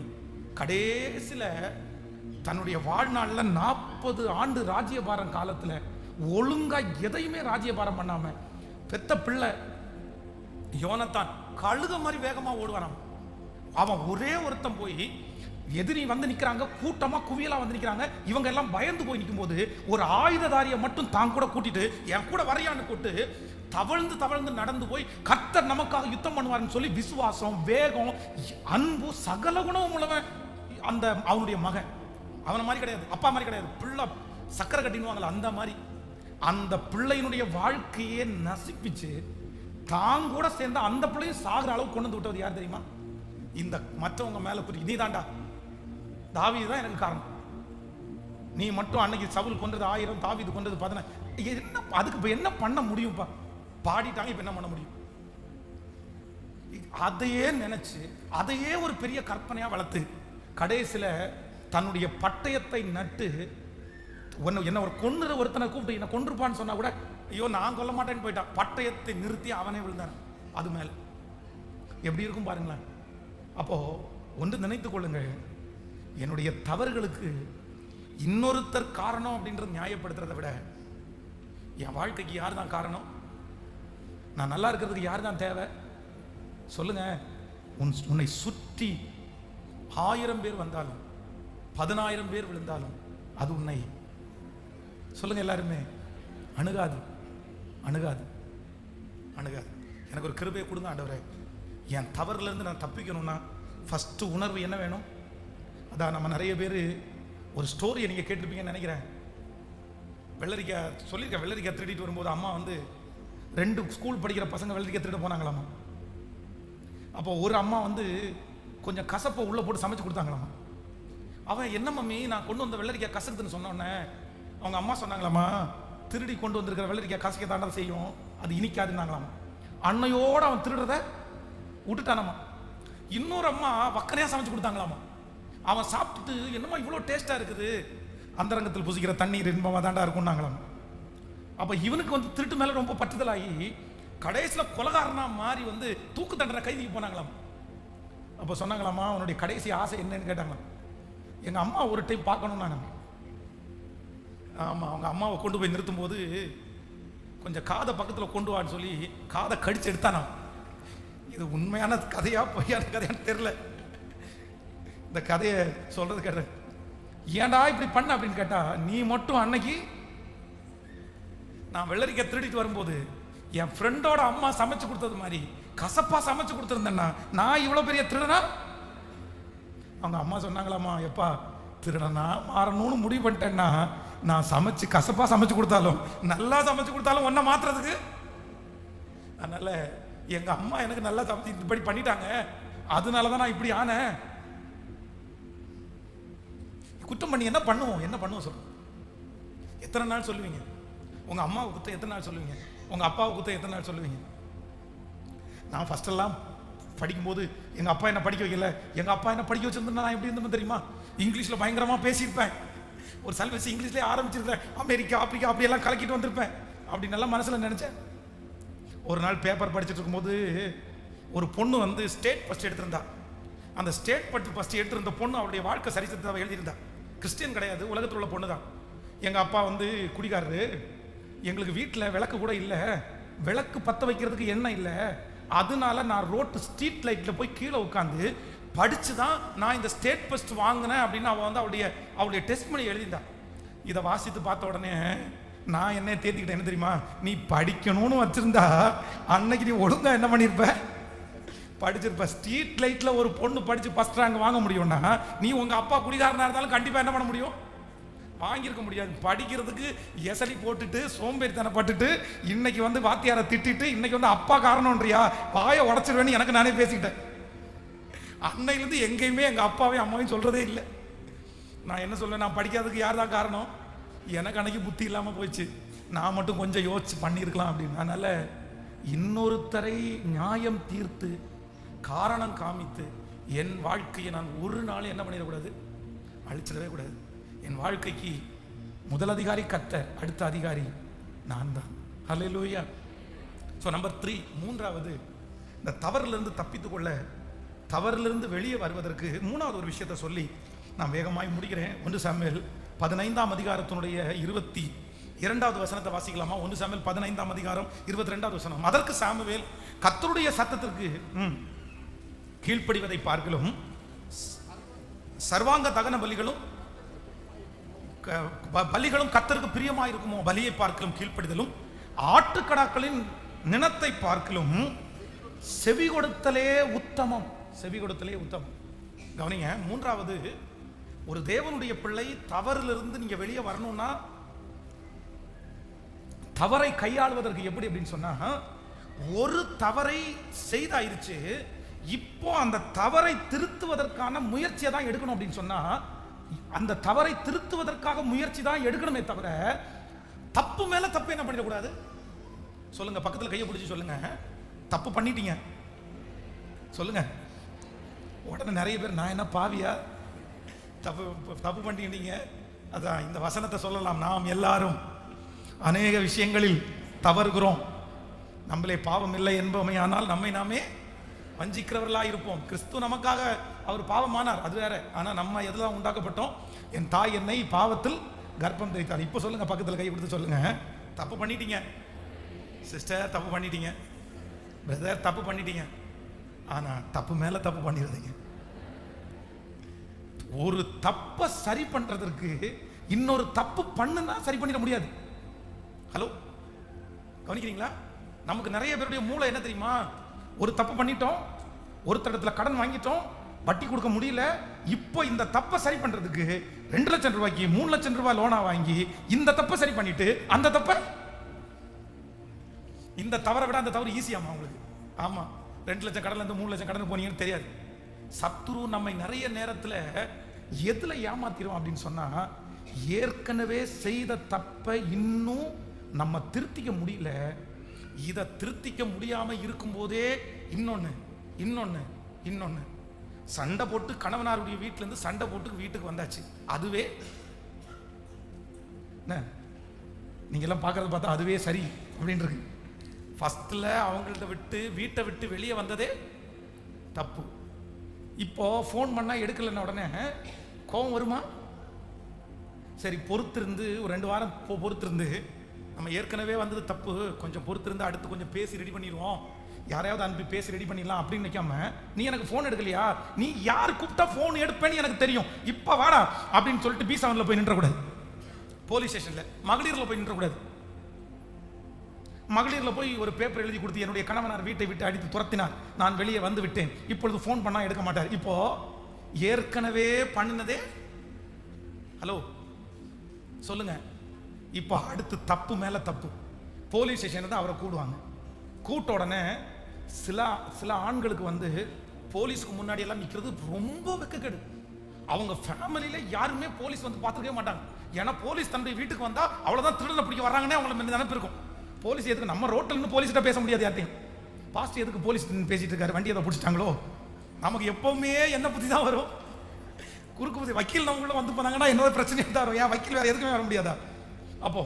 கடைசியில தன்னுடைய வாழ்நாளில் 40 ஆண்டு ராஜ்யபாரம் காலத்துல ஒழுங்கா எதையுமே ராஜ்யபாரம் பண்ணாம பெத்த பிள்ளை யோனத்தான் கழுத மாதிரி வேகமா ஓடுவாராம். அவன் ஒரே ஒருத்தன் போய் எதிரி வந்து நிக்கிறாங்க, கூட்டமா குவியலா வந்து நிக்கிறாங்க, இவங்க எல்லாம் பயந்து போய் நிற்கும் போது ஒரு ஆயுததாரியை மட்டும் தான் கூட கூட்டிட்டு என் கூட வரையான்னு கூட்டு தவழ்ந்து தவழ்ந்து நடந்து போய் கர்த்தர் நமக்காக யுத்தம் பண்ணுவார்னு சொல்லி விசுவாசம், வேகம், அன்பு, சகல குணமும் உள்ளவன் அந்த அவனுடைய மகன். அவனை மாதிரி கிடையாது, அப்பா மாதிரி கிடையாது, பிள்ளை சக்கரை கட்டினுவாங்களா அந்த மாதிரி. அந்த பிள்ளையினுடைய வாழ்க்கையே நசிப்பிச்சு தான் கூட சேர்ந்த அந்த பிள்ளையும் சாகிற அளவு கொண்டு வந்து விட்டது யார் தெரியுமா? இந்த மற்றவங்க மேல குறி, நீ தாண்டா, தாவீது தான் எனக்கு காரணம். நீ மட்டும் அன்னைக்கு சவுல் கொண்டது 1000, தாவீது கொண்டது 10. என்ன அதுக்கு இப்போ என்ன பண்ண முடியும்ப்பா? பாடிட்டாங்க, இப்போ என்ன பண்ண முடியும்? அதையே நினைச்சு அதையே ஒரு பெரிய கற்பனையா வளர்த்து கடைசியில் தன்னுடைய பட்டயத்தை நட்டு என்ன ஒரு கொன்னுற ஒருத்தனை கூப்பிட்டு என்ன கொன்றுப்பான்னு சொன்னா கூட ஐயோ நான் கொல்ல மாட்டேன்னு போயிட்டான். பட்டயத்தை நிறுத்தி அவனே விழுந்தான் அது மேல. எப்படி இருக்கும் பாருங்களேன். அப்போ ஒன்று நினைத்துக் கொள்ளுங்கள், என்னுடைய தவறுகளுக்கு இன்னொருத்தர் காரணம் அப்படின்றது நியாயப்படுத்துறதை விட என் வாழ்க்கைக்கு யார் தான் காரணம்? நான் நல்லா இருக்கிறதுக்கு யார் தான் தேவை? சொல்லுங்க. உன்னை சுற்றி 1000 பேர் வந்தாலும் 10,000 பேர் விழுந்தாலும் அது உன்னை சொல்லுங்க எல்லாருமே அணுகாது, அணுகாது, அணுகாது. எனக்கு ஒரு கிருபையை கொடுங்க ஆண்டவரே. என் தவறுல இருந்து நான் தப்பிக்கணும்னா ஃபர்ஸ்ட் உணர்வு என்ன வேணும்? அதான் நம்ம நிறைய பேர் ஒரு ஸ்டோரியை நீங்க கேட்டிருப்பீங்கன்னு நினைக்கிறேன். வெள்ளரிக்காய் சொல்லியிருக்கேன். வெள்ளரிக்காய் திருடிட்டு வரும்போது அம்மா வந்து 2 ஸ்கூல் படிக்கிற பசங்க வெள்ளரிக்காய் திருட போனாங்களாமா. அப்போ ஒரு அம்மா வந்து கொஞ்சம் கசப்பை உள்ள போட்டு சமைச்சு கொடுத்தாங்களாமா. அவன் என்ன மம்மி நான் கொண்டு வந்த வெள்ளரிக்காய் கசக்குதுன்னு சொன்னோன்னே அவங்க அம்மா சொன்னாங்களாமா, திருடி கொண்டு வந்திருக்கிற வெள்ளரிக்காய் கசக்க தாண்டா செய்யும், அது இனிக்காதுன்னாங்களாமா. அன்னையோட அவன் திருடுறத விட்டுட்டானாமா. இன்னொரு அம்மா வக்கனையா சமைச்சு கொடுத்தாங்களாமா. அவன் சாப்பிட்டுட்டு என்னமா இவ்வளோ டேஸ்டா இருக்குது, அந்தரங்கத்தில் புசிக்கிற தண்ணீர் இன்பமா தாண்டா இருக்கும்னாங்களாமா. அப்ப இவனுக்கு வந்து திருட்டு மேல ரொம்ப பற்றுதலாகி கடைசியில் கொலகாரனா மாறி வந்து தூக்கு தண்டனை கைதிக்கு போனாங்களாம். அப்போ சொன்னாங்களாமா, அவனுடைய கடைசி ஆசை என்னன்னு கேட்டாங்களாம். எங்க அம்மா ஒரு டைம் பார்க்கணும் நான். ஆமா, அவங்க அம்மாவை கொண்டு போய் நிறுத்தும் போது கொஞ்சம் காதை பக்கத்தில் கொண்டு வான்னு சொல்லி காதை கடிச்சு எடுத்தானா. இது உண்மையான கதையா பொய்யான கதையான்னு தெரியல. இந்த கதையை சொல்றது கேட்டேன். ஏன்டா இப்படி பண்ண அப்படின்னு கேட்டா, நீ மட்டும் அன்னைக்கு நான் வெள்ளரிக்காய் திருடிட்டு வரும்போது என் ஃப்ரெண்டோட அம்மா சமைச்சு கொடுத்தது மாதிரி கசப்பா சமைச்சு கொடுத்துருந்தேன்னா நான் இவ்வளவு பெரிய திருடனா? அவங்க அம்மா சொன்னாங்களாமா, எப்பா திருடனா மாறணும்னு முடிவு பண்ணிட்டேன்னா நான் சமைச்சு கசப்பா சமைச்சு கொடுத்தாலும் நல்லா சமைச்சு கொடுத்தாலும் ஒன்ன மாத்துறதுக்கு. அதனால எங்க அம்மா எனக்கு நல்லா சமைச்சு இப்படி பண்ணிட்டாங்க, அதனாலதான் நான் இப்படி ஆனேன். குற்றம் பண்ணி என்ன பண்ணுவோம்? என்ன பண்ணுவோம் சொல்லுங்க? எத்தனை நாள் சொல்லுவீங்க? உங்க அம்மாவை குத்தம் எத்தனை நாள் சொல்லுவீங்க? உங்க அப்பாவை குத்தம் எத்தனை நாள் சொல்லுவீங்க? நான் ஃபர்ஸ்ட் எல்லாம் படிக்கும்போது எங்க அப்பா என்ன படிக்க வைக்கல, எங்க அப்பா என்ன படிக்க வச்சிருந்தா நான் எப்படி இருந்தேன் தெரியுமா? இங்கிலீஷ்ல பயங்கரமா பேசியிருப்பேன். ஒரு சல்வசி இங்கிலீஷ்லேயே ஆரம்பிச்சிருப்பேன். அமெரிக்கா ஆப்பிரிக்கா அப்படியெல்லாம் கலக்கிட்டு வந்திருப்பேன். அப்படி நல்லா மனசுல நினைச்சேன். ஒரு நாள் பேப்பர் படிச்சுட்டு இருக்கும்போது ஒரு பொண்ணு வந்து ஸ்டேட் ஃபர்ஸ்ட் எடுத்திருந்தா. அந்த ஸ்டேட் ஃபர்ஸ்ட் எடுத்திருந்த பொண்ணு அவருடைய வாழ்க்கை சரித்திரத்தை எழுதியிருந்தா. கிறிஸ்டியன் கிடையாது, உலகத்தில் உள்ள பொண்ணு தான். எங்க அப்பா வந்து குடிகாரரு, எங்களுக்கு வீட்டில் விளக்கு கூட இல்லை, விளக்கு பற்ற வைக்கிறதுக்கு எண்ணெய் இல்லை, அதனால நான் ரோட்டு ஸ்ட்ரீட் லைட்டில் போய் கீழே உட்காந்து படித்து தான் நான் இந்த ஸ்டேட் ஃபர்ஸ்ட் வாங்கினேன் அப்படின்னு அவள் வந்து அவளுடைய டெஸ்ட் பண்ணி எழுதிந்தா. இதை வாசித்து பார்த்த உடனே நான் என்ன தேத்திக்கிட்டேன் என்ன தெரியுமா? நீ படிக்கணும்னு வச்சிருந்தா அன்னைக்கு நீ ஒழுங்கா என்ன பண்ணியிருப்ப? படிச்சிருப்ப. ஸ்ட்ரீட் லைட்டில் ஒரு பொண்ணு படித்து ஃபர்ஸ்ட் ரேங்க் வாங்க முடியும்னா நீ உங்கள் அப்பா குடிகாரனாக இருந்தாலும் கண்டிப்பாக என்ன பண்ண முடியும்? வாங்கியிருக்க முடியாது. படிக்கிறதுக்கு எசலி போட்டுட்டு சோம்பேறித்தனப்பட்டுட்டு இன்னைக்கு வந்து வாத்தியாரை திட்டிட்டு இன்னைக்கு வந்து அப்பா காரணம்ன்றியா? வாயை உடச்சிருவேன்னு எனக்கு நானே பேசிக்கிட்டேன். அன்னையிலேருந்து எங்கேயுமே எங்கள் அப்பாவையும் அம்மாவையும் சொல்றதே இல்லை. நான் என்ன சொல்லுவேன், நான் படிக்காததுக்கு யார் தான் காரணம்? எனக்கு அன்னைக்கு புத்தி இல்லாமல் போயிடுச்சு, நான் மட்டும் கொஞ்சம் யோசிச்சு பண்ணியிருக்கலாம் அப்படின்னு. அதனால இன்னொருத்தரை நியாயம் தீர்த்து காரணம் காமித்து என் வாழ்க்கையை நான் ஒரு நாள் என்ன பண்ணிடக்கூடாது? அழிச்சிடவே கூடாது. என் வாழ்க்கைக்கு முதல் அதிகாரி கர்த்தர், அடுத்த அதிகாரி நான் தான். ஹல்லேலூயா. ஸோ நம்பர் 3, மூன்றாவது, இந்த தவறிலிருந்து தப்பித்துக் கொள்ள, தவறிலிருந்து வெளியே வருவதற்கு மூணாவது ஒரு விஷயத்தை சொல்லி நான் வேகமாய் முடிக்கிறேன். 1 சாமுவேல் 15ஆம் அதிகாரத்தினுடைய 22வது வசனத்தை வாசிக்கலாமா? 1 சாமுவேல் 15ஆம் அதிகாரம் 22வது வசனம். அதற்கு சாமுவேல் கர்த்தருடைய சத்தத்திற்கு கீழ்ப்படிவதை பார்க்கலும் சர்வாங்க தகன பலிகளும் கர்த்தருக்கு பிரியமாக இருக்குமோ பலியை பார்க்கலும் கீழ்ப்படிதலும் ஆட்டுக்கடாக்களின் நினத்தை பார்க்கலும் செவி கொடுத்தலே உத்தமம். செவி கொடுத்தலே உத்தமம். கவனிங்க, மூன்றாவது, ஒரு தேவனுடைய பிள்ளை தவறிலிருந்து நீங்க வெளியே வரணும்னா தவறை கையாளுவதற்கு எப்படி அப்படின்னு சொன்னா, ஒரு தவறை செய்தாயிருச்சு, இப்போ அந்த தவறை திருத்துவதற்கான முயற்சியை தான் எடுக்கணும் அப்படின்னு சொன்னா, அந்த தவறை திருத்துவதற்காக முயற்சி தான் எடுக்கணுமே தவிர தப்பு மேல தப்பு என்ன பண்ணிடக்கூடாது? சொல்லுங்க, பக்கத்தில் கையை பிடிச்சி சொல்லுங்க. தப்பு பண்ணிட்டீங்க சொல்லுங்க. உடனே நிறைய பேர் நான் என்ன பாவியா, தப்பு பண்ணிட்டீங்க. அதான் இந்த வசனத்தை சொல்லலாம், நாம் எல்லாரும் அநேக விஷயங்களில் தவறுகிறோம். நம்மளே பாவம் இல்லை என்பமையானால் நம்மை நாமே வஞ்சிக்கிறவர்களாக இருப்போம். கிறிஸ்து நமக்காக அவர் பாவமானார், அது வேற. ஆனால் நம்ம எதெல்லாம் உண்டாக்கப்பட்டோம்? என் தாய் என்னை பாவத்தில் கர்ப்பம் தரித்தார். இப்போ சொல்லுங்க, பக்கத்தில் கை கொடுத்து சொல்லுங்க, தப்பு பண்ணிட்டீங்க சிஸ்டர், தப்பு பண்ணிட்டீங்க பிரதர், தப்பு பண்ணிட்டீங்க. ஆனா தப்பு மேல தப்பு பண்ணிடுறீங்க. ஒரு தப்பை சரி பண்றதற்கு இன்னொரு தப்பு பண்ணுனா சரி பண்ணிட முடியாது. ஹலோ, கவனிக்கிறீங்களா? நமக்கு நிறைய பேருடைய மூளை என்ன தெரியுமா? ஒரு தப்பு பண்ணிட்டோம், ஒருத்தடத்துல கடன் வாங்கிட்டோம், வட்டி கொடுக்க முடியல. இப்போ இந்த தப்பை சரி பண்றதுக்கு 2 லட்சம் ரூபாய்க்கு 3 லட்சம் ரூபாய் லோனா வாங்கி இந்த தப்பை சரி பண்ணிட்டு அந்த தப்பை, இந்த தவறை விட அந்த தவறு ஈஸியாமா உங்களுக்கு? ஆமா, 2 லட்சம் கடன்ல இருந்து 3 லட்சம் கடன் போனீங்கன்னு தெரியாது. சத்துரு நம்மை நிறைய நேரத்தில் எதுல ஏமாத்திரும் அப்படின்னு சொன்னா, ஏற்கனவே செய்த தப்பை இன்னும் நம்ம திருத்திக்க முடியல. இதை திருத்திக்க முடியாம இருக்கும் போதே இன்னொன்னு இன்னொன்னு இன்னொன்னு சண்டை போட்டு, கணவனாருடைய வீட்டுல இருந்து சண்டை போட்டு வீட்டுக்கு வந்தாச்சு. அதுவே நீங்க எல்லாம் பாக்குறத பார்த்தா அதுவே சரி அப்படின்னு இருக்கு. ஃபர்ஸ்ட்ல அவங்கள்ட்ட விட்டு வீட்டை விட்டு வெளியே வந்ததே தப்பு. இப்போ ஃபோன் பண்ணா எடுக்கலன்னா உடனே கோபம் வருமா? சரி, பொறுத்திருந்து ஒரு 2 வாரம் பொறுத்திருந்து, நம்ம ஏற்கனவே வந்தது தப்பு, கொஞ்சம் பொறுத்திருந்து அடுத்து கொஞ்சம் பேசி ரெடி பண்ணிடுவோம், யாரையாவது அனுப்பி பேசி ரெடி பண்ணிடலாம் அப்படின்னு நினைக்காம, நீ எனக்கு ஃபோன் எடுக்கலையா, நீ யார் கூப்பிட்டா ஃபோன் எடுப்பேன்னு எனக்கு தெரியும், இப்போ வாடா அப்படின்னு சொல்லிட்டு B7 போய் நின்றக்கூடாது, போலீஸ் ஸ்டேஷன்ல மகளிரில் போய் நின்றக்கூடாது. மகளிரில் போய் ஒரு பேப்பர் எழுதி கொடுத்து, என்னுடைய கணவனார் வீட்டை விட்டு அடித்து துரத்தினார், நான் வெளியே வந்து விட்டேன், இப்பொழுது ஃபோன் பண்ணா எடுக்க மாட்டார். இப்போ ஏற்கனவே பண்ணினதே, ஹலோ சொல்லுங்க, இப்போ அடுத்து தப்பு மேல தப்பு. போலீஸ் ஸ்டேஷன் தான் அவரை கூடுவாங்க. கூட்ட உடனே சில ஆண்களுக்கு வந்து போலீஸ்க்கு முன்னாடி எல்லாம் நிற்கிறது ரொம்ப வெக்கக்கேடு. அவங்க ஃபேமிலியில யாருமே போலீஸ் வந்து பார்த்துக்கவே மாட்டாங்க. ஏன்னா போலீஸ் தன்னுடைய வீட்டுக்கு வந்தா அவ்வளவுதான் திருடனை பிடிக்க வர்றாங்கன்னே அவங்கள நினைப்பு இருக்கும். போலீஸ் எதுக்கு? நம்ம ரோட்ல இருந்து போலீஸ்கிட்ட பேச முடியாது யார்ட்டையும். பாஸ்ட் எதுக்கு போலீஸ் பேசிட்டு இருக்காரு, வண்டி எதை பிடிச்சிட்டாங்களோ? நமக்கு எப்பவுமே என்ன புத்தி தான் வரும், குறுக்கு புத்தி. வக்கீல் நம்மளும் வந்து போனாங்கன்னா என்னோட பிரச்சனை தான் வரும். ஏன் வக்கீல் வேற எதுக்குமே வர முடியாதா? அப்போ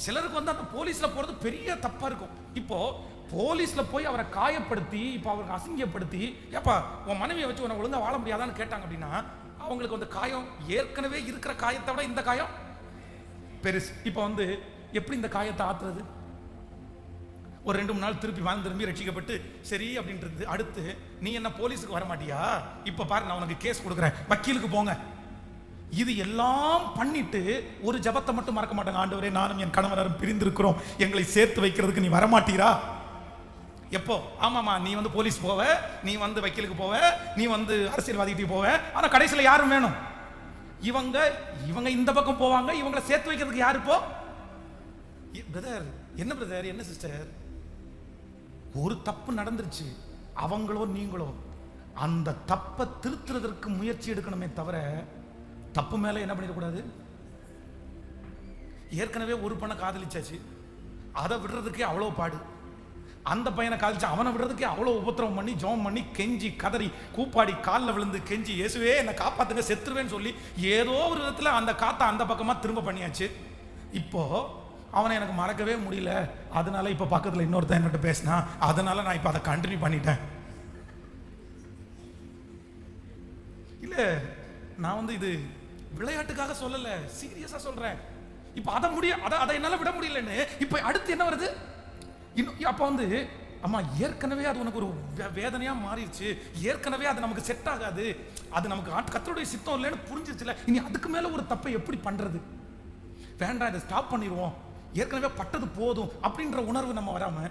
சிலருக்கு வந்து அந்த போலீஸ்ல போறது பெரிய தப்பா இருக்கும். இப்போ போலீஸ்ல போய் அவரை காயப்படுத்தி, இப்போ அவருக்கு அசிங்கப்படுத்தி, ஏப்பா உன் மனைவியை வச்சு உன்னை ஒழுங்கா வாழ முடியாதான்னு கேட்டாங்க அப்படின்னா, அவங்களுக்கு வந்து காயம் ஏற்கனவே இருக்கிற காயத்தை விட இந்த காயம் பெருசு. இப்போ வந்து எப்படி இந்த காயத்தை ஆத்துறது? ஒரு 2-3 நாள் திருப்பி வாழ்ந்து திரும்பி ரட்சிக்கப்பட்டு சரி அப்படின்றது. அடுத்து நீ என்ன போலீஸுக்கு வர மாட்டியா, இப்ப பாரு நான் உனக்கு கேஸ் கொடுக்குறேன், வக்கீலுக்கு போங்க. இது எல்லாம் பண்ணிட்டு ஒரு ஜபத்தை மட்டும் மறக்க மாட்டாங்க. ஆண்டவரே, நானும் என் கணவரும் பிரிந்திருக்கிறோம், எங்களை சேர்த்து வைக்கிறதுக்கு நீ வரமாட்டீரா? எப்போ? ஆமாமா, நீ வந்து போலீஸ் போவ, நீ வந்து வக்கீலுக்கு போவ, நீ வந்து அரசியல்வாதிகிட்ட போவ, ஆனா கடைசியில் யாரும் வேணும்? இவங்க இந்த பக்கம் போவாங்க, இவங்களை சேர்த்து வைக்கிறதுக்கு யாரு? இப்போ பிரதர், என்ன பிரதர், என்ன சிஸ்டர், ஒரு தப்பு நடந்துருச்சு, அவங்களோ நீங்களோ அந்த தப்பை திருத்துறதற்கு முயற்சி எடுக்கணுமே தவிர தப்பு மேல என்ன பண்ணிடக்கூடாது. ஏற்கனவே ஒரு பண காதலிச்சாச்சு, அதை விடுறதுக்கே அவ்வளோ பாடு. அந்த பையனை காதலிச்சா அவனை விடுறதுக்கே அவ்வளோ உபத்திரவம் பண்ணி ஜோம் பண்ணி கெஞ்சி கதறி கூப்பாடி காலில் விழுந்து கெஞ்சி, இயேசுவே என்னை காப்பாத்துங்க செத்துருவேன்னு சொல்லி ஏதோ ஒரு விதத்தில் அந்த காத்தை அந்த பக்கமாக திரும்ப பண்ணியாச்சு. இப்போ அவனை எனக்கு மறக்கவே முடியல, அதனால இப்போ பக்கத்தில் இன்னொருத்தன் என்னோட பேசினா, அதனால நான் இப்போ அதை கண்டினியூ பண்ணிட்டேன். இல்லை, நான் வந்து இது விளையாட்டுக்காக சொல்லலை, சீரியஸாக சொல்கிறேன். இப்போ அதை என்னால் விட முடியலன்னு இப்போ அடுத்து என்ன வருது? இன்னும் அப்போ வந்து அம்மா ஏற்கனவே அது உனக்கு ஒரு வேதனையாக மாறிடுச்சு, ஏற்கனவே அது நமக்கு செட் ஆகாது, அது நமக்கு கர்த்தருடைய சித்தம் இல்லைன்னு புரிஞ்சிருச்சுல, இனி அதுக்கு மேலே ஒரு தப்பை எப்படி பண்ணுறது? வேண்டாம், இதை ஸ்டாப் பண்ணிடுவோம், ஏற்கனவே பட்டது போதும் அப்படின்ற உணர்வு நம்ம வராமல்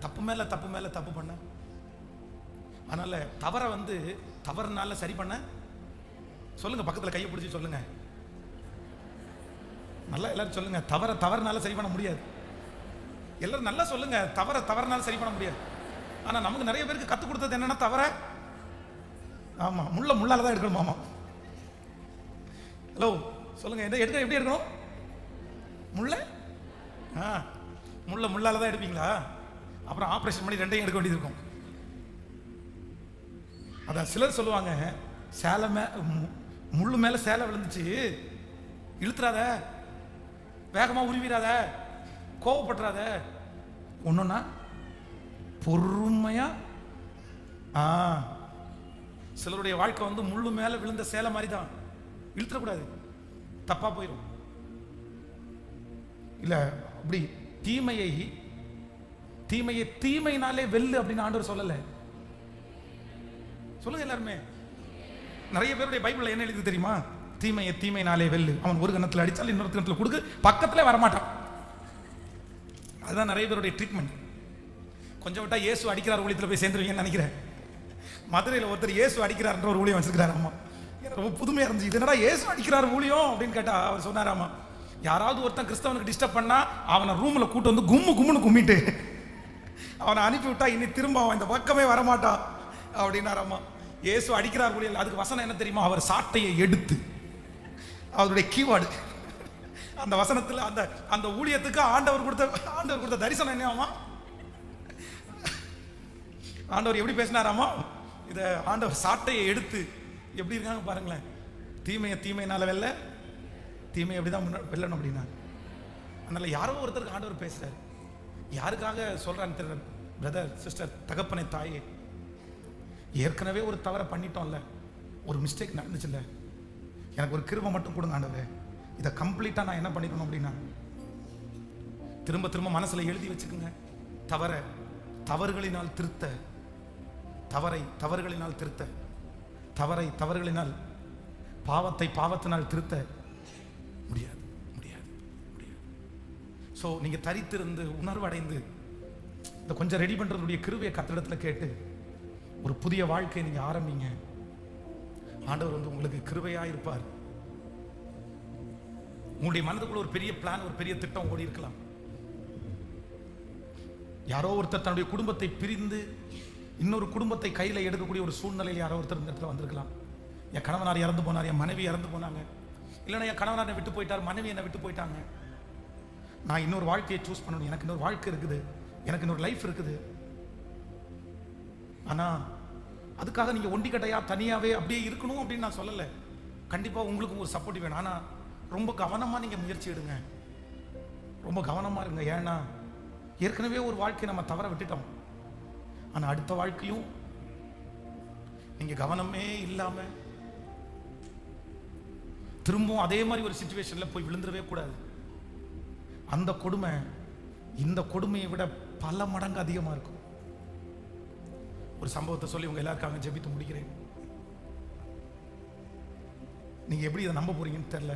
தப்பு மேலே தப்பு மேலே தப்பு பண்ண. அதனால தவறை வந்து தவறுனால சரி பண்ண சொல்லுங்க, பக்கத்தில் கையை பிடிச்சி சொல்லுங்க, நல்லா எல்லாரும் சொல்லுங்க, தவறுனால சரி பண்ண முடியாது. எல்லாரும் நல்லா சொல்லுங்க, தவறுனால சரி பண்ண முடியாது. ஆனா நமக்கு நிறைய பேருக்கு கற்றுக் கொடுத்தது என்னன்னா தவற, ஆமா முள்ளால தான் எடுக்கணும். ஆமா, ஹலோ சொல்லுங்க, எப்படி எடுக்கணும்? முள்ள முள்ளால தான் எடுப்பீங்களா? அப்புறம் ஆப்ரேஷன் பண்ணி ரெண்டையும் எடுக்க வேண்டியது இருக்கும். அதான் சிலர் சொல்லுவாங்க, சேலை முள்ளு மேல சேலை விழுந்துச்சு, இழுத்துறாத, வேகமா உருவிடாத, கோவப்படுறாத, ஒண்ணுன்னா பொறுமையா. சிலருடைய வாழ்க்கை வந்து முள்ளு மேல விழுந்த சேலை மாதிரி தான், இழுத்துடக்கூடாது, தப்பா போயிடும். இல்ல அப்படி தீமையை தீமையினாலே வெல்லு அப்படின்னு ஆண்டவர் சொல்லல. சொல்லுங்க எல்லாருமே. நிறைய பேருடைய பைபிள்ல என்ன எழுதி தெரியுமா? தீமையை தீமையினாலே வெல்லு. அவன் ஒரு கணத்துல அடிச்சால் இன்னொரு கணத்துல கொடுக்கு, பக்கத்துல வரமாட்டான். அதுதான் நிறைய பேருடைய ட்ரீட்மெண்ட். கொஞ்சம் விட்டா இயேசு அடிக்கிறார் ஊழியத்தில் போய் சேர்ந்துருவீங்கன்னு நினைக்கிறேன். மதுரையில் ஒருத்தர் இயேசு அடிக்கிறார்ன்ற ஒரு ஊழியம் வச்சிருக்கிறார். அம்மா எனக்கு ரொம்ப புதுமையா இருந்துச்சு, இது என்னடா இயேசு அடிக்கிறார் ஊழியம் அப்படின்னு கேட்டா அவர் சொன்னாராமா, யாராவது ஒருத்தன் கிறிஸ்தவனுக்கு டிஸ்டர்ப் பண்ணா அவனை ரூம்ல கூட்டு வந்து கும்முன்னு கும்மிட்டு அவனை அனுப்பி விட்டா இனி திரும்ப அவன் இந்த பக்கமே வரமாட்டான் அப்படின்னாராமா. இயேசு அடிக்கிறார் ஊழியம். அதுக்கு வசனம் என்ன தெரியுமா? அவர் சாட்டையை எடுத்து, அவருடைய கீவேர்டு அந்த வசனத்தில். அந்த அந்த ஊழியத்துக்கு ஆண்டவர் கொடுத்த தரிசனம் என்னவாமா? ஆண்டவர் எப்படி பேசினாராமா? இதை ஆண்டவர் சாட்டையை எடுத்து எப்படி இருக்காங்க பாருங்களேன். தீமையினால வெல்ல, தீமை எப்படிதான் வெல்லணும் அப்படின்னா. அதனால யாரோ ஒருத்தருக்கு ஆண்டவர் பேசுறாரு. யாருக்காக சொல்றான்னு தெரியல. பிரதர், சிஸ்டர், தகப்பனை, தாயே, ஏற்கனவே ஒரு தவறை பண்ணிட்டோம்ல, ஒரு மிஸ்டேக் நடந்துச்சுல்ல, எனக்கு ஒரு கிருபை மட்டும் கொடுங்க ஆண்டவரே, இதை கம்ப்ளீட்டா நான் என்ன பண்ணிக்கணும் அப்படின்னா திரும்ப திரும்ப மனசுல எழுதி வச்சுக்குங்க. தவறுகளினால் திருத்த, தவறுகளினால் திருத்த, தவறுகளினால் பாவத்தினால் திருத்த முடியாது. சோ நீங்க தரித்திருந்து உணர்வு அடைந்து இதை கொஞ்சம் ரெடி பண்றதுடைய கிருபையை கர்த்தரிடத்துல கேட்டு ஒரு புதிய வாழ்க்கையை நீங்க ஆரம்பிங்க. ஆண்டவர் வந்து உங்களுக்கு கிருபையா இருப்பார். உங்களுடைய மனதுக்குள்ள ஒரு பெரிய பிளான், ஒரு பெரிய திட்டம் ஓடி இருக்கலாம். யாரோ ஒருத்தர் தன்னுடைய குடும்பத்தை பிரிந்து இன்னொரு குடும்பத்தை கையில் எடுக்கக்கூடிய ஒரு சூழ்நிலையில் யாரோ ஒருத்தர் இந்த இடத்துல வந்திருக்கலாம். என் கணவனார் இறந்து போனார், என் மனைவி இறந்து போனாங்க, இல்லைன்னா என் கணவனார் விட்டு போயிட்டார், மனைவி என்னை விட்டு போயிட்டாங்க, நான் இன்னொரு வாழ்க்கையை சூஸ் பண்ணணும், எனக்கு இன்னொரு வாழ்க்கை இருக்குது, எனக்கு இன்னொரு லைஃப் இருக்குது. ஆனா அதுக்காக நீங்க ஒண்டிக்கட்டையா தனியாவே அப்படியே இருக்கணும் அப்படின்னு நான் சொல்லலை. கண்டிப்பா உங்களுக்கு ஒரு சப்போர்ட் வேணும். ஆனா ரொம்ப கவனமா நீங்க முயற்சி எடுங்க, ரொம்ப கவனமா இருங்க. ஏன்னா ஏற்கனவே ஒரு வாழ்க்கையை நம்ம தவற விட்டுட்டோம். ஆனா அடுத்த வாழ்க்கையும் நீங்க கவனமே இல்லாம திரும்பவும் அதே மாதிரி ஒரு சிச்சுவேஷன்ல போய் விழுந்துடவே கூடாது. அந்த கொடுமை இந்த கொடுமையை விட பல மடங்கு அதிகமா இருக்கும். ஒரு சம்பவத்தை சொல்லி உங்க எல்லாருக்காக ஜெபித்து முடிக்கிறேன். நீங்க எப்படி இதை நம்ப போறீங்கன்னு தெரியல.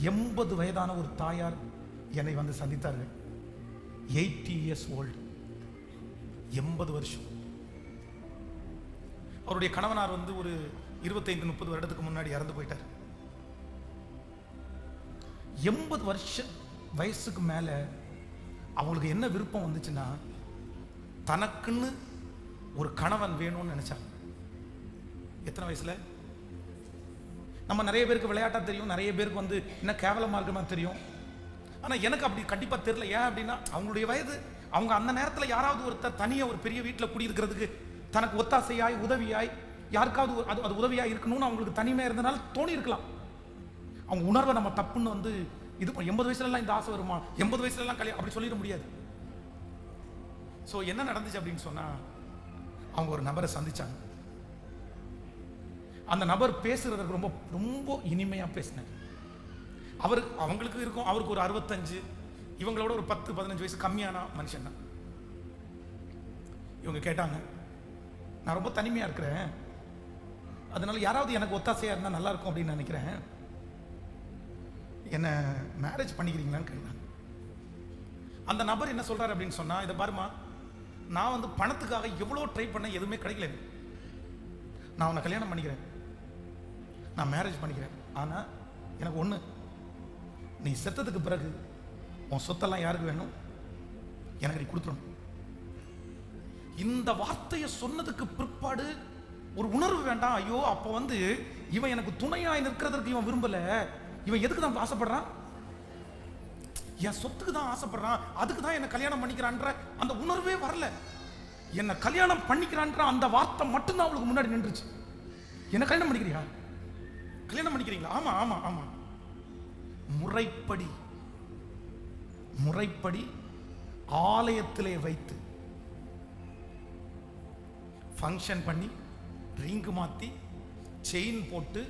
80 வயதான ஒரு தாயார் என்னை வந்து சந்தித்தார்கள். 80 years old, 80 வருஷம். அவருடைய கணவனார் வந்து ஒரு 25-30 வருடத்துக்கு முன்னாடி இறந்து போயிட்டார். 80 வருஷம் வயசுக்கு மேல அவங்களுக்கு என்ன விருப்பம் வந்துச்சுன்னா, தனக்குன்னு ஒரு கணவன் வேணும்னு நினைச்சாங்க. எத்தனை வயசுல? நம்ம நிறைய பேருக்கு விளையாட்டா தெரியும், நிறைய பேருக்கு வந்து என்ன கேவலமா இருக்குமா தெரியும். ஆனா எனக்கு அப்படி கண்டிப்பா தெரியல. ஏன் அப்படின்னா அவங்களுடைய வயது, அவங்க அந்த நேரத்தில் யாராவது ஒருத்தர் தனியா ஒரு பெரிய வீட்டில் குடியிருக்கிறதுக்கு தனக்கு ஒத்தாசையாய் உதவியாய் யாருக்காவது அது உதவியாய் இருக்கணும்னு அவங்களுக்கு தனிமையா இருந்தனால தோணி இருக்கலாம். அவங்க உணர்வை நம்ம தப்புன்னு வந்து இது 80 வயசுல இந்த ஆசை வருமா, 80 வயசுல கல்யாணம் அப்படி சொல்லிட முடியாது. ஸோ என்ன நடந்துச்சு அப்படின்னு சொன்னா, அவங்க ஒரு நபரை சந்திச்சாங்க. அந்த நபர் பேசுறதுக்கு ரொம்ப ரொம்ப இனிமையா பேசினார். அவங்களுக்கு இருக்கும், அவருக்கு ஒரு 65, இவங்களோட ஒரு 10-15 வயசு கம்மியான மனுஷன் தான். இவங்க கேட்டாங்க, நான் ரொம்ப தனிமையா இருக்கிறேன், அதனால யாராவது எனக்கு ஒத்தாசையா இருந்தா நல்லா இருக்கும் அப்படின்னு நினைக்கிறேன், என்ன மேரேஜ் பண்ணிக்கிறீங்களான்னு கேட்டாங்க. அந்த நபர் என்ன சொல்றாரு அப்படின்னு சொன்னா, இதை பாருமா, நான் வந்து பணத்துக்காக எவ்வளோ ட்ரை பண்ண எதுவுமே கிடைக்கல, நான் உன்னை கல்யாணம் பண்ணிக்கிறேன், நான் மேரேஜ் பண்ணிக்கிறேன், ஆனா எனக்கு ஒண்ணு, நீ செத்ததுக்கு பிறகு உன் சொத்தெல்லாம் யாருக்கு வேணும், எனக்கு நீ கொடுத்துடணும். இந்த வார்த்தையை சொன்னதுக்கு பிற்பாடு ஒரு உணர்வு வேண்டாம், ஐயோ அப்ப வந்து இவன் எனக்கு துணையாய் நிற்கிறதுக்கு இவன் விரும்பல, இவன் எதுக்கு தான் ஆசைப்படுறான், என் சொத்துக்கு தான் ஆசைப்படுறான், அதுக்கு தான் என்ன கல்யாணம் பண்ணிக்கிறான்ற அந்த உணர்வே வரல. என்ன கல்யாணம் பண்ணிக்கிறான்ற அந்த வார்த்தை மட்டும்தான் அவளுக்கு முன்னாடி நின்றுச்சு. என்ன கல்யாணம் பண்ணிக்கிறியா, கல்யாணம் பண்ணிக்கிறீங்களா? ஆமா ஆமா ஆமா. முறைப்படி ஆலயத்திலே வைத்து ஃபங்க்ஷன் பண்ணி ரிங்கு மாத்தி செயின் போட்டு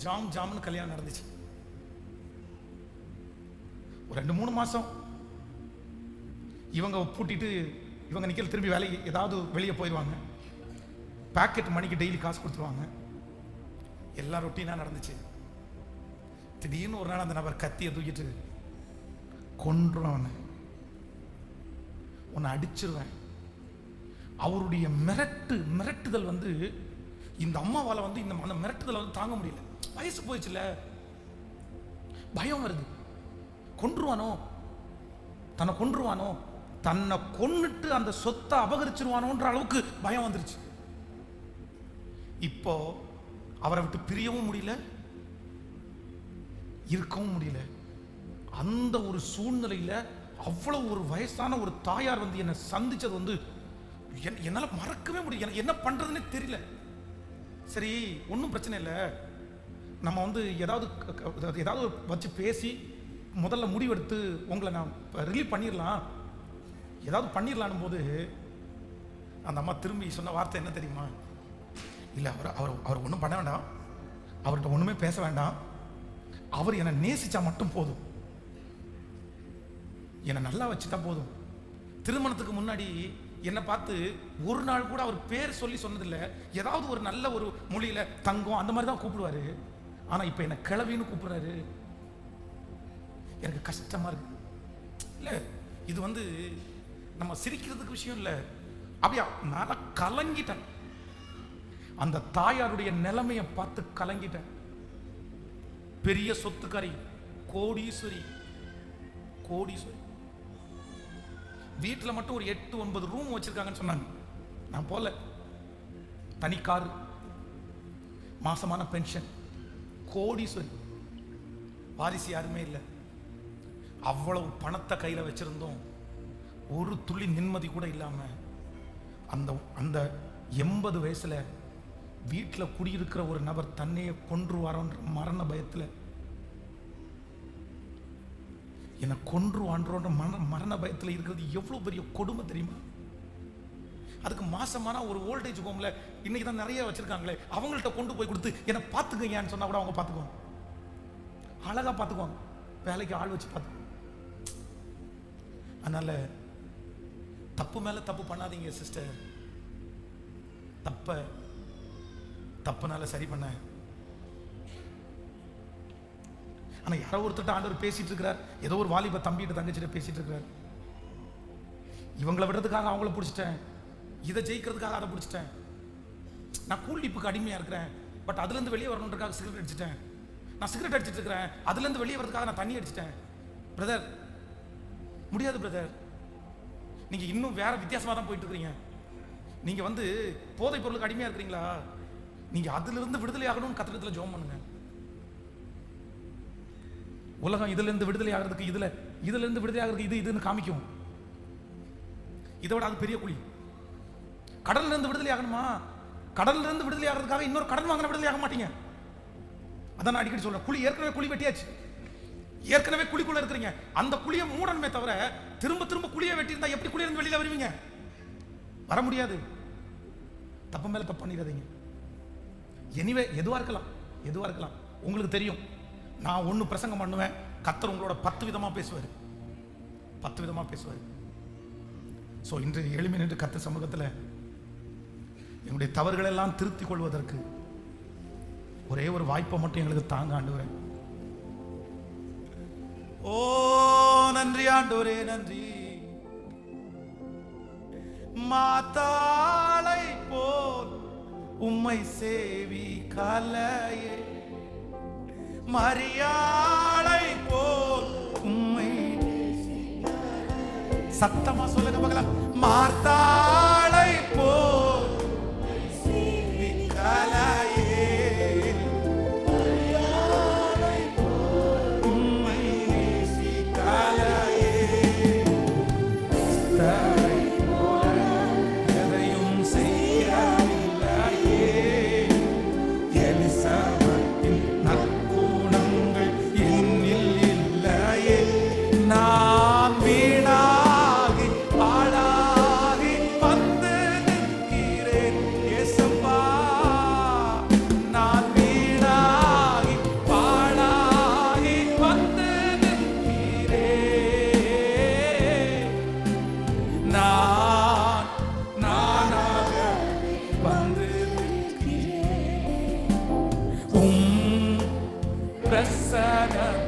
ஜாம்னு கல்யாணம் நடந்துச்சு. ஒரு 2-3 மாசம் இவங்க பூட்டிட்டு இவங்க நிக்கல, திரும்பி வேலை ஏதாவது வெளியே போயிடுவாங்க. பாக்கெட் மணிக்கு டெய்லி காசு கொடுத்துருவாங்க. எல்லாம் ரொட்டீனா நடந்துச்சு. திடீர்னு ஒரு நாள் அந்த நபர் கத்தியை தூக்கிட்டு, கொன்றுவன், உன்னை அடிச்சிருவேன். அவருடைய மிரட்டுதல் வந்து இந்த அம்மாவால வந்து இந்த மிரட்டுதல் வந்து தாங்க முடியல. வயசு போயிடுச்சுல, பயம் வருது. கொன்றுவானோ, தன்னை கொன்றுவானோ, தன்னை கொன்னுட்டு அந்த சொத்தை அபகரிச்சிருவானோன்ற அளவுக்கு பயம் வந்துருச்சு. இப்போ அவரை விட்டு பிரியவும் முடியல, இருக்கவும் முடியல. அந்த ஒரு சூழ்நிலையில அவ்வளவு ஒரு வயசான ஒரு தாயார் வந்து என்னை சந்திச்சது வந்து என்னால மறக்கவே முடியும். எனக்கு என்ன பண்றதுன்னே தெரியல. சரி, ஒன்றும் பிரச்சனை இல்லை, நம்ம வந்து ஏதாவது வச்சு பேசி முதல்ல முடிவெடுத்து உங்களை நான் ரிலீவ் பண்ணிடலாம், ஏதாவது பண்ணிடலான் போது அந்த அம்மா திரும்பி சொன்ன வார்த்தை என்ன தெரியுமா? இல்லை, அவர் ஒன்றும் பண்ண வேண்டாம், அவர்கிட்ட ஒன்றுமே பேச வேண்டாம், அவர் என்னை நேசிச்சா மட்டும் போதும், என்னை நல்லா வச்சுட்டா போதும். திருமணத்துக்கு முன்னாடி என்னை பார்த்து ஒரு நாள் கூட அவர் பேர் சொல்லி சொன்னதில்லை. ஏதாவது ஒரு நல்ல ஒரு மொழியில தங்கம் அந்த மாதிரி தான் கூப்பிடுவாரு. ஆனா இப்ப என்ன கிழவின்னு கூப்பிடுறாரு. எனக்கு கஷ்டமா இருக்கு. இல்ல, இது வந்து நம்ம சிரிக்கிறதுக்கு விஷயம் இல்லை. அப்படியா, நான் கலங்கிட்டேன். அந்த தாயாருடைய நிலைமையை பார்த்து கலங்கிட்டேன். பெரிய சொத்துக்காரி, கோடீஸ்வரி. வீட்டில் மட்டும் ஒரு 8-9 ரூம் வச்சிருக்காங்கன்னு சொன்னாங்க. நான் போல, தனி காரு, மாசமான பென்ஷன், கோடீஸ்வரி, வாரிசு யாருமே இல்லை. அவ்வளவு பணத்தை கையில் வச்சிருந்தோம், ஒரு துளி நிம்மதி கூட இல்லாம அந்த 80 வயசுல வீட்டில் குடியிருக்கிற ஒரு நபர் தன்னையே கொன்றுவாரோன்ற மரண பயத்தில், என்னை கொன்றுவான்றோன்ற மரண பயத்தில் இருக்கிறது எவ்வளவு பெரிய கொடுமை தெரியுமா? அதுக்கு மாசமான ஒரு ஓல்டேஜ் ஹோம்ல இன்னைக்கு தான் நிறைய வச்சிருக்காங்களே, அவங்கள்ட்ட கொண்டு போய் கொடுத்து என்னை பார்த்துக்கங்கன்னு சொன்னா கூட அவங்க பார்த்துக்குவாங்க, அழகா பார்த்துக்குவாங்க, வேலைக்கு ஆள் வச்சு பார்த்துக்குவாங்க. அதனால தப்பு மேல தப்பு பண்ணாதீங்க சிஸ்டர். தப்புனால சரி பண்ண. ஆனா யாரோ ஒருத்தர் ஆண்டவர் பேசிட்டு இருக்கிறார். ஏதோ ஒரு வாலிப தம்பிட்டு தங்கச்சிட்ட பேசிட்டு இருக்கிறார். இவங்களை விடுறதுக்காக அவங்கள பிடிச்சிட்டேன், இதை ஜெயிக்கிறதுக்காக அதை பிடிச்சிட்டேன். நான் கூலிப்புக்கு அடிமையா இருக்கிறேன், பட் அதுல இருந்து வெளியே வரணுன்றதுக்காக சிகரெட் அடிச்சிட்டேன். நான் சிகரெட் அடிச்சிட்டு இருக்கிறேன், அதுல இருந்து வெளியே வரதுக்காக நான் தண்ணி அடிச்சிட்டேன். பிரதர், முடியாது பிரதர். நீங்க இன்னும் வேற வித்தியாசமா தான் போயிட்டு இருக்கிறீங்க. நீங்க வந்து போதை பொருளுக்கு அடிமையா இருக்கிறீங்களா? நீங்க அதுல இருந்து விடுதலை ஆகணும்னு கத்திரத்துல ஜெபம் பண்ணுங்க. உலகம் இதுல இருந்து விடுதலை ஆகிறதுக்கு இதுல இருந்து விடுதலை ஆகிறதுக்கு இதுன்னு காமிக்கும். இதை விட அது பெரிய குழி. கடல்ல இருந்து விடுதலை ஆகணுமா? கடல்ல இருந்து விடுதலை ஆகிறதுக்காக இன்னொரு கடன் வாங்கின விடுதலை ஆக மாட்டீங்க. அதான் நான் அடிக்கடி சொல்றேன், குழி ஏற்கனவே குழி வெட்டியாச்சு, ஏற்கனவே குழிக்குள்ள இருக்கிறீங்க. அந்த குழியை மூடணுமே தவிர திரும்ப திரும்ப குழியை வெட்டி இருந்தா எப்படி குழியில இருந்து வெளியில வருவீங்க? வர முடியாது. தப்பு மேல தப்பு பண்ணிடாதீங்க. எனிவே எதுவா இருக்கலாம் உங்களுக்கு தெரியும். நான் ஒன்று பிரசங்கம் பண்ணுவேன், கர்த்தர் உங்களோட 10 விதமா பேசுவார். ஸோ இன்று எளிமை நின்று கர்த்தர் சமூகத்தில் எங்களுடைய தவறுகள் எல்லாம் திருத்திக் கொள்வதற்கு ஒரே ஒரு வாய்ப்பை மட்டும் எங்களுக்கு தாங்க ஆண்டவரே. ஓ நன்றி ஆண்டவரே, நன்றி. மாதாளை போல் உம்மை சேவி கலையே, மரியாளை போல் உம்மை சத்தமா சொல்லுங்க பார்க்கலாம். மார்த்தாளை போல் சேவி கலையே, மரியாளை போல் உம்மை நேசி கலையே. வந்து பிரசன்னம்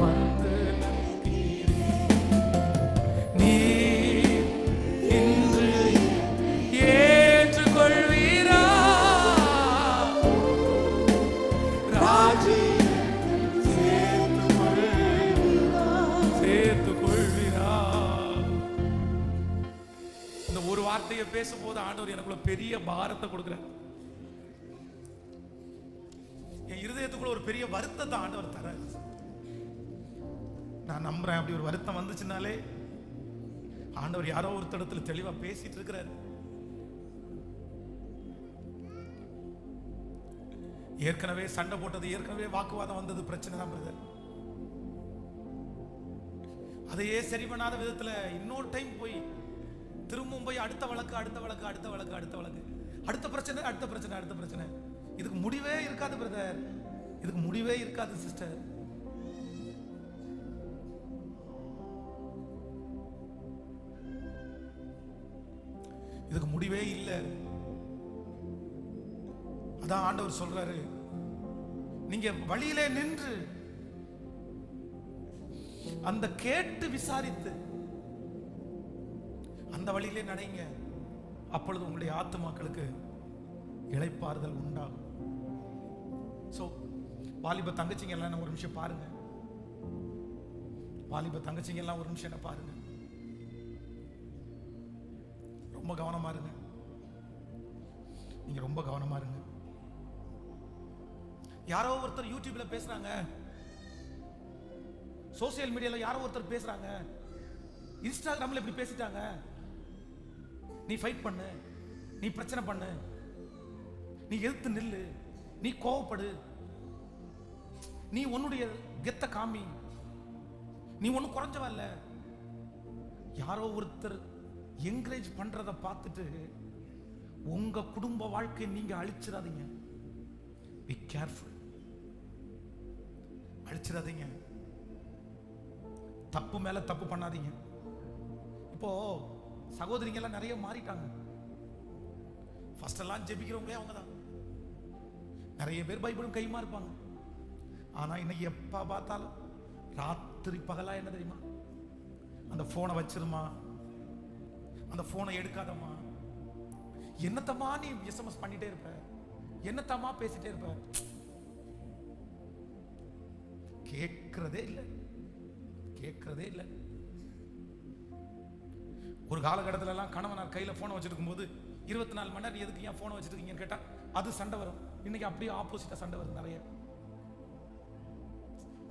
வந்து நீ இன்று ஏற்றுக்கொள்வீரா ராஜி சேர்த்துக்கொள்வீரா. இந்த ஒரு வார்த்தையை பேசும்போது ஆண்டவர் எனக்குள்ள பெரிய பாரத்தை கொடுக்கிறார். என் இருதயத்துக்குள்ள ஒரு பெரிய வருத்தத்தை ஆண்டவர் தர. நான் நம்புறேன் அப்படி ஒரு வருத்தம் வந்துச்சுனாலே ஆண்டவர் யாரோ ஒரு இடத்துல தெளிவா பேசிட்டு இருக்கிறார். ஏற்கனவே சண்டை போட்டது, ஏற்கனவே வாக்குவாதம் வந்தது, பிரச்சனை தான் பிரதர். அதையே சரி பண்ணாத விதத்துல இன்னொரு டைம் போய் திரும்பவும் போய் அடுத்த வழக்கு அடுத்த வழக்கு அடுத்த வழக்கு அடுத்த வழக்கு, அடுத்த பிரச்சனை அடுத்த பிரச்சனை அடுத்த பிரச்சனை. இதுக்கு முடிவே இருக்காது பிரதர், இதுக்கு முடிவே இருக்காது சிஸ்டர். இதுக்கு முடிவே இல்லை. அதான் ஆண்டவர் சொல்றாரு, நீங்க வழியிலே நின்று அந்த கேட்டு விசாரித்து அந்த வழியிலே நடைங்க, அப்பொழுது உங்களுடைய ஆத்துமாக்களுக்கு இளைப்பாறுதல் உண்டாகும். சோ வாலிப தங்கச்சிங்க எல்லாம் ஒரு நிமிஷம் பாருங்க, வாலிப தங்கச்சிங்க எல்லாம் ஒரு நிமிஷம் என்ன பாருங்க, ரொம்ப கவனமா இருங்க, நீங்க ரொம்ப கவனமா இருங்க. யாரோ ஒருத்தர் யூடியூப்ல பேசுறாங்க, சோசியல் மீடியால யாரோ ஒருத்தர் பேசுறாங்க, இன்ஸ்டாகிராம்ல இப்படி பேசிட்டாங்க, நீ ஃபைட் பண்ணு, நீ பிரச்சனை பண்ணு, நீ எதிர்த்து நில்லு, நீ கோவப்படு, நீ உன்னுடைய கெத்த காமி, நீ ஒன்னும் குறைஞ்சவ இல்ல. யாரோ ஒருத்தர் என்கரேஜ் பண்றத பார்த்துட்டு உங்க குடும்ப வாழ்க்கையை நீங்க அழிச்சிடாதீங்க. Be careful, அழிச்சிடாதீங்க. தப்பு மேல தப்பு பண்ணாதீங்க. இப்போ சகோதரிங்க எல்லாம் நிறைய மாறிட்டாங்க. ஃபர்ஸ்ட் எல்லாம் ஜெபிக்கிறவங்களே அவங்க தான். நிறைய பேர் பைபிளும் கைமா இருப்பாங்க. ஆனா இன்னைக்கு எப்ப பார்த்தாலும் ராத்திரி பகலா என்ன தெரியுமா, அந்த போனை வச்சிருமா, அந்த போனை எடுக்காதம்மா, என்னத்தம்மா நீ எஸ்எம்எஸ் பண்ணிட்டே இருப்ப, என்னத்தம்மா பேசிட்டே இருப்ப, கேட்கிறதே இல்லை, கேட்கிறதே இல்லை. ஒரு காலகட்டத்துல எல்லாம் கணவனார் கையில போனை வச்சிருக்கும் போது 24 மணி நேரம் எதுக்கு ஏன் போனை வச்சிட்டு இருக்கீங்கன்னு கேட்டா அது சண்டை வரும். இன்னைக்கு அப்படியே ஆப்போசிட்டா சண்டை வரும் நிறைய.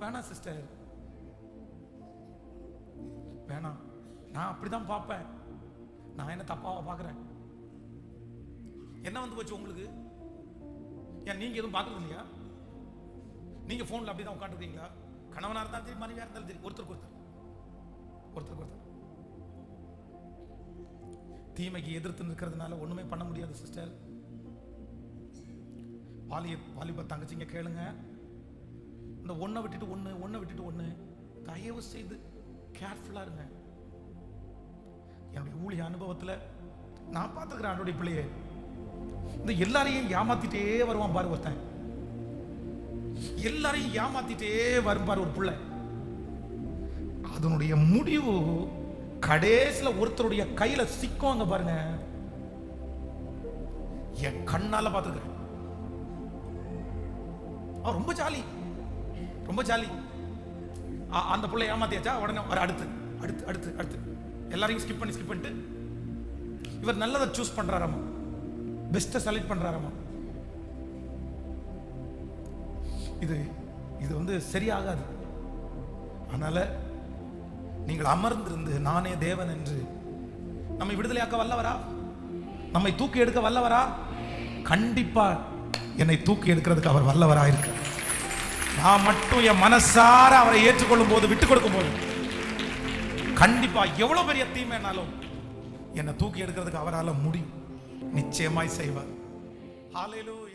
வேணாம் சிஸ்டர், வேணாம். நான் அப்படிதான் பார்ப்பேன். நான் என்ன தப்பாவா பார்க்கிறேன்? என்ன வந்து போச்சு உங்களுக்கு? ஏன் நீங்க எதுவும் பார்க்கறது இல்லையா? நீங்க போன்ல அப்படிதான் உட்காந்துருக்கீங்களா? கணவனா இருந்தாலும் சரி, மனைவியா இருந்தாலும் சரி, ஒருத்தருக்கு ஒருத்தர் தீமைக்கு எதிர்த்து நிற்கிறதுனால ஒண்ணுமே பண்ண முடியாது சிஸ்டர். வாலிப தங்கச்சிங்க கேளுங்க, இந்த ஒன்னை விட்டுட்டு ஒண்ணு தயவு செய்து கேர்ஃபுல்லா இருங்க. என்னுடைய ஊழிய அனுபவத்துல நான் பார்த்துக்கிறேன், என்னுடைய பிள்ளைய இந்த எல்லாரையும் ஏமாத்திட்டே வருவான் பாரு ஒருத்தன், எல்லாரையும் ஏமாத்திட்டே வரும் பாரு ஒரு பிள்ளை. அதனுடைய முடிவு கடைசில ஒருத்தருடைய கையில சிக்குவாங்க பாருங்க. என் கண்ணால பார்த்துக்கிறேன். ரொம்ப ஜாலி, ரொம்ப ஜாலி. அந்த பிள்ளை ஏமாத்தியாச்சா, உடனே வர அடுத்து அடுத்து அடுத்து அடுத்து எல்லாரையும் ஸ்கிப் பண்ணிட்டு இவர் நல்லதை சூஸ் பண்றாராமா, பெஸ்ட்டை செலக்ட் பண்றாராமா. இது வந்து சரியாகாது. அதனால நீங்கள் அமர்ந்திருந்து நானே தேவன் என்று நம்மை விடுதலையாக்க வல்லவரா, நம்மை தூக்கி எடுக்க வல்லவரா? கண்டிப்பா என்னை தூக்கி எடுக்கிறதுக்கு அவர் வல்லவரா இருக்கு. நான் மட்டும் என் மனசார அவரை ஏற்றுக்கொள்ளும் போது, விட்டுக் கொடுக்கும் போது, கண்டிப்பா எவ்வளவு பெரிய தீமைனாலும் என்னை தூக்கி எடுக்கிறதுக்கு அவரால் முடியும். நிச்சயமாய் செய்வார். ஹல்லேலூயா.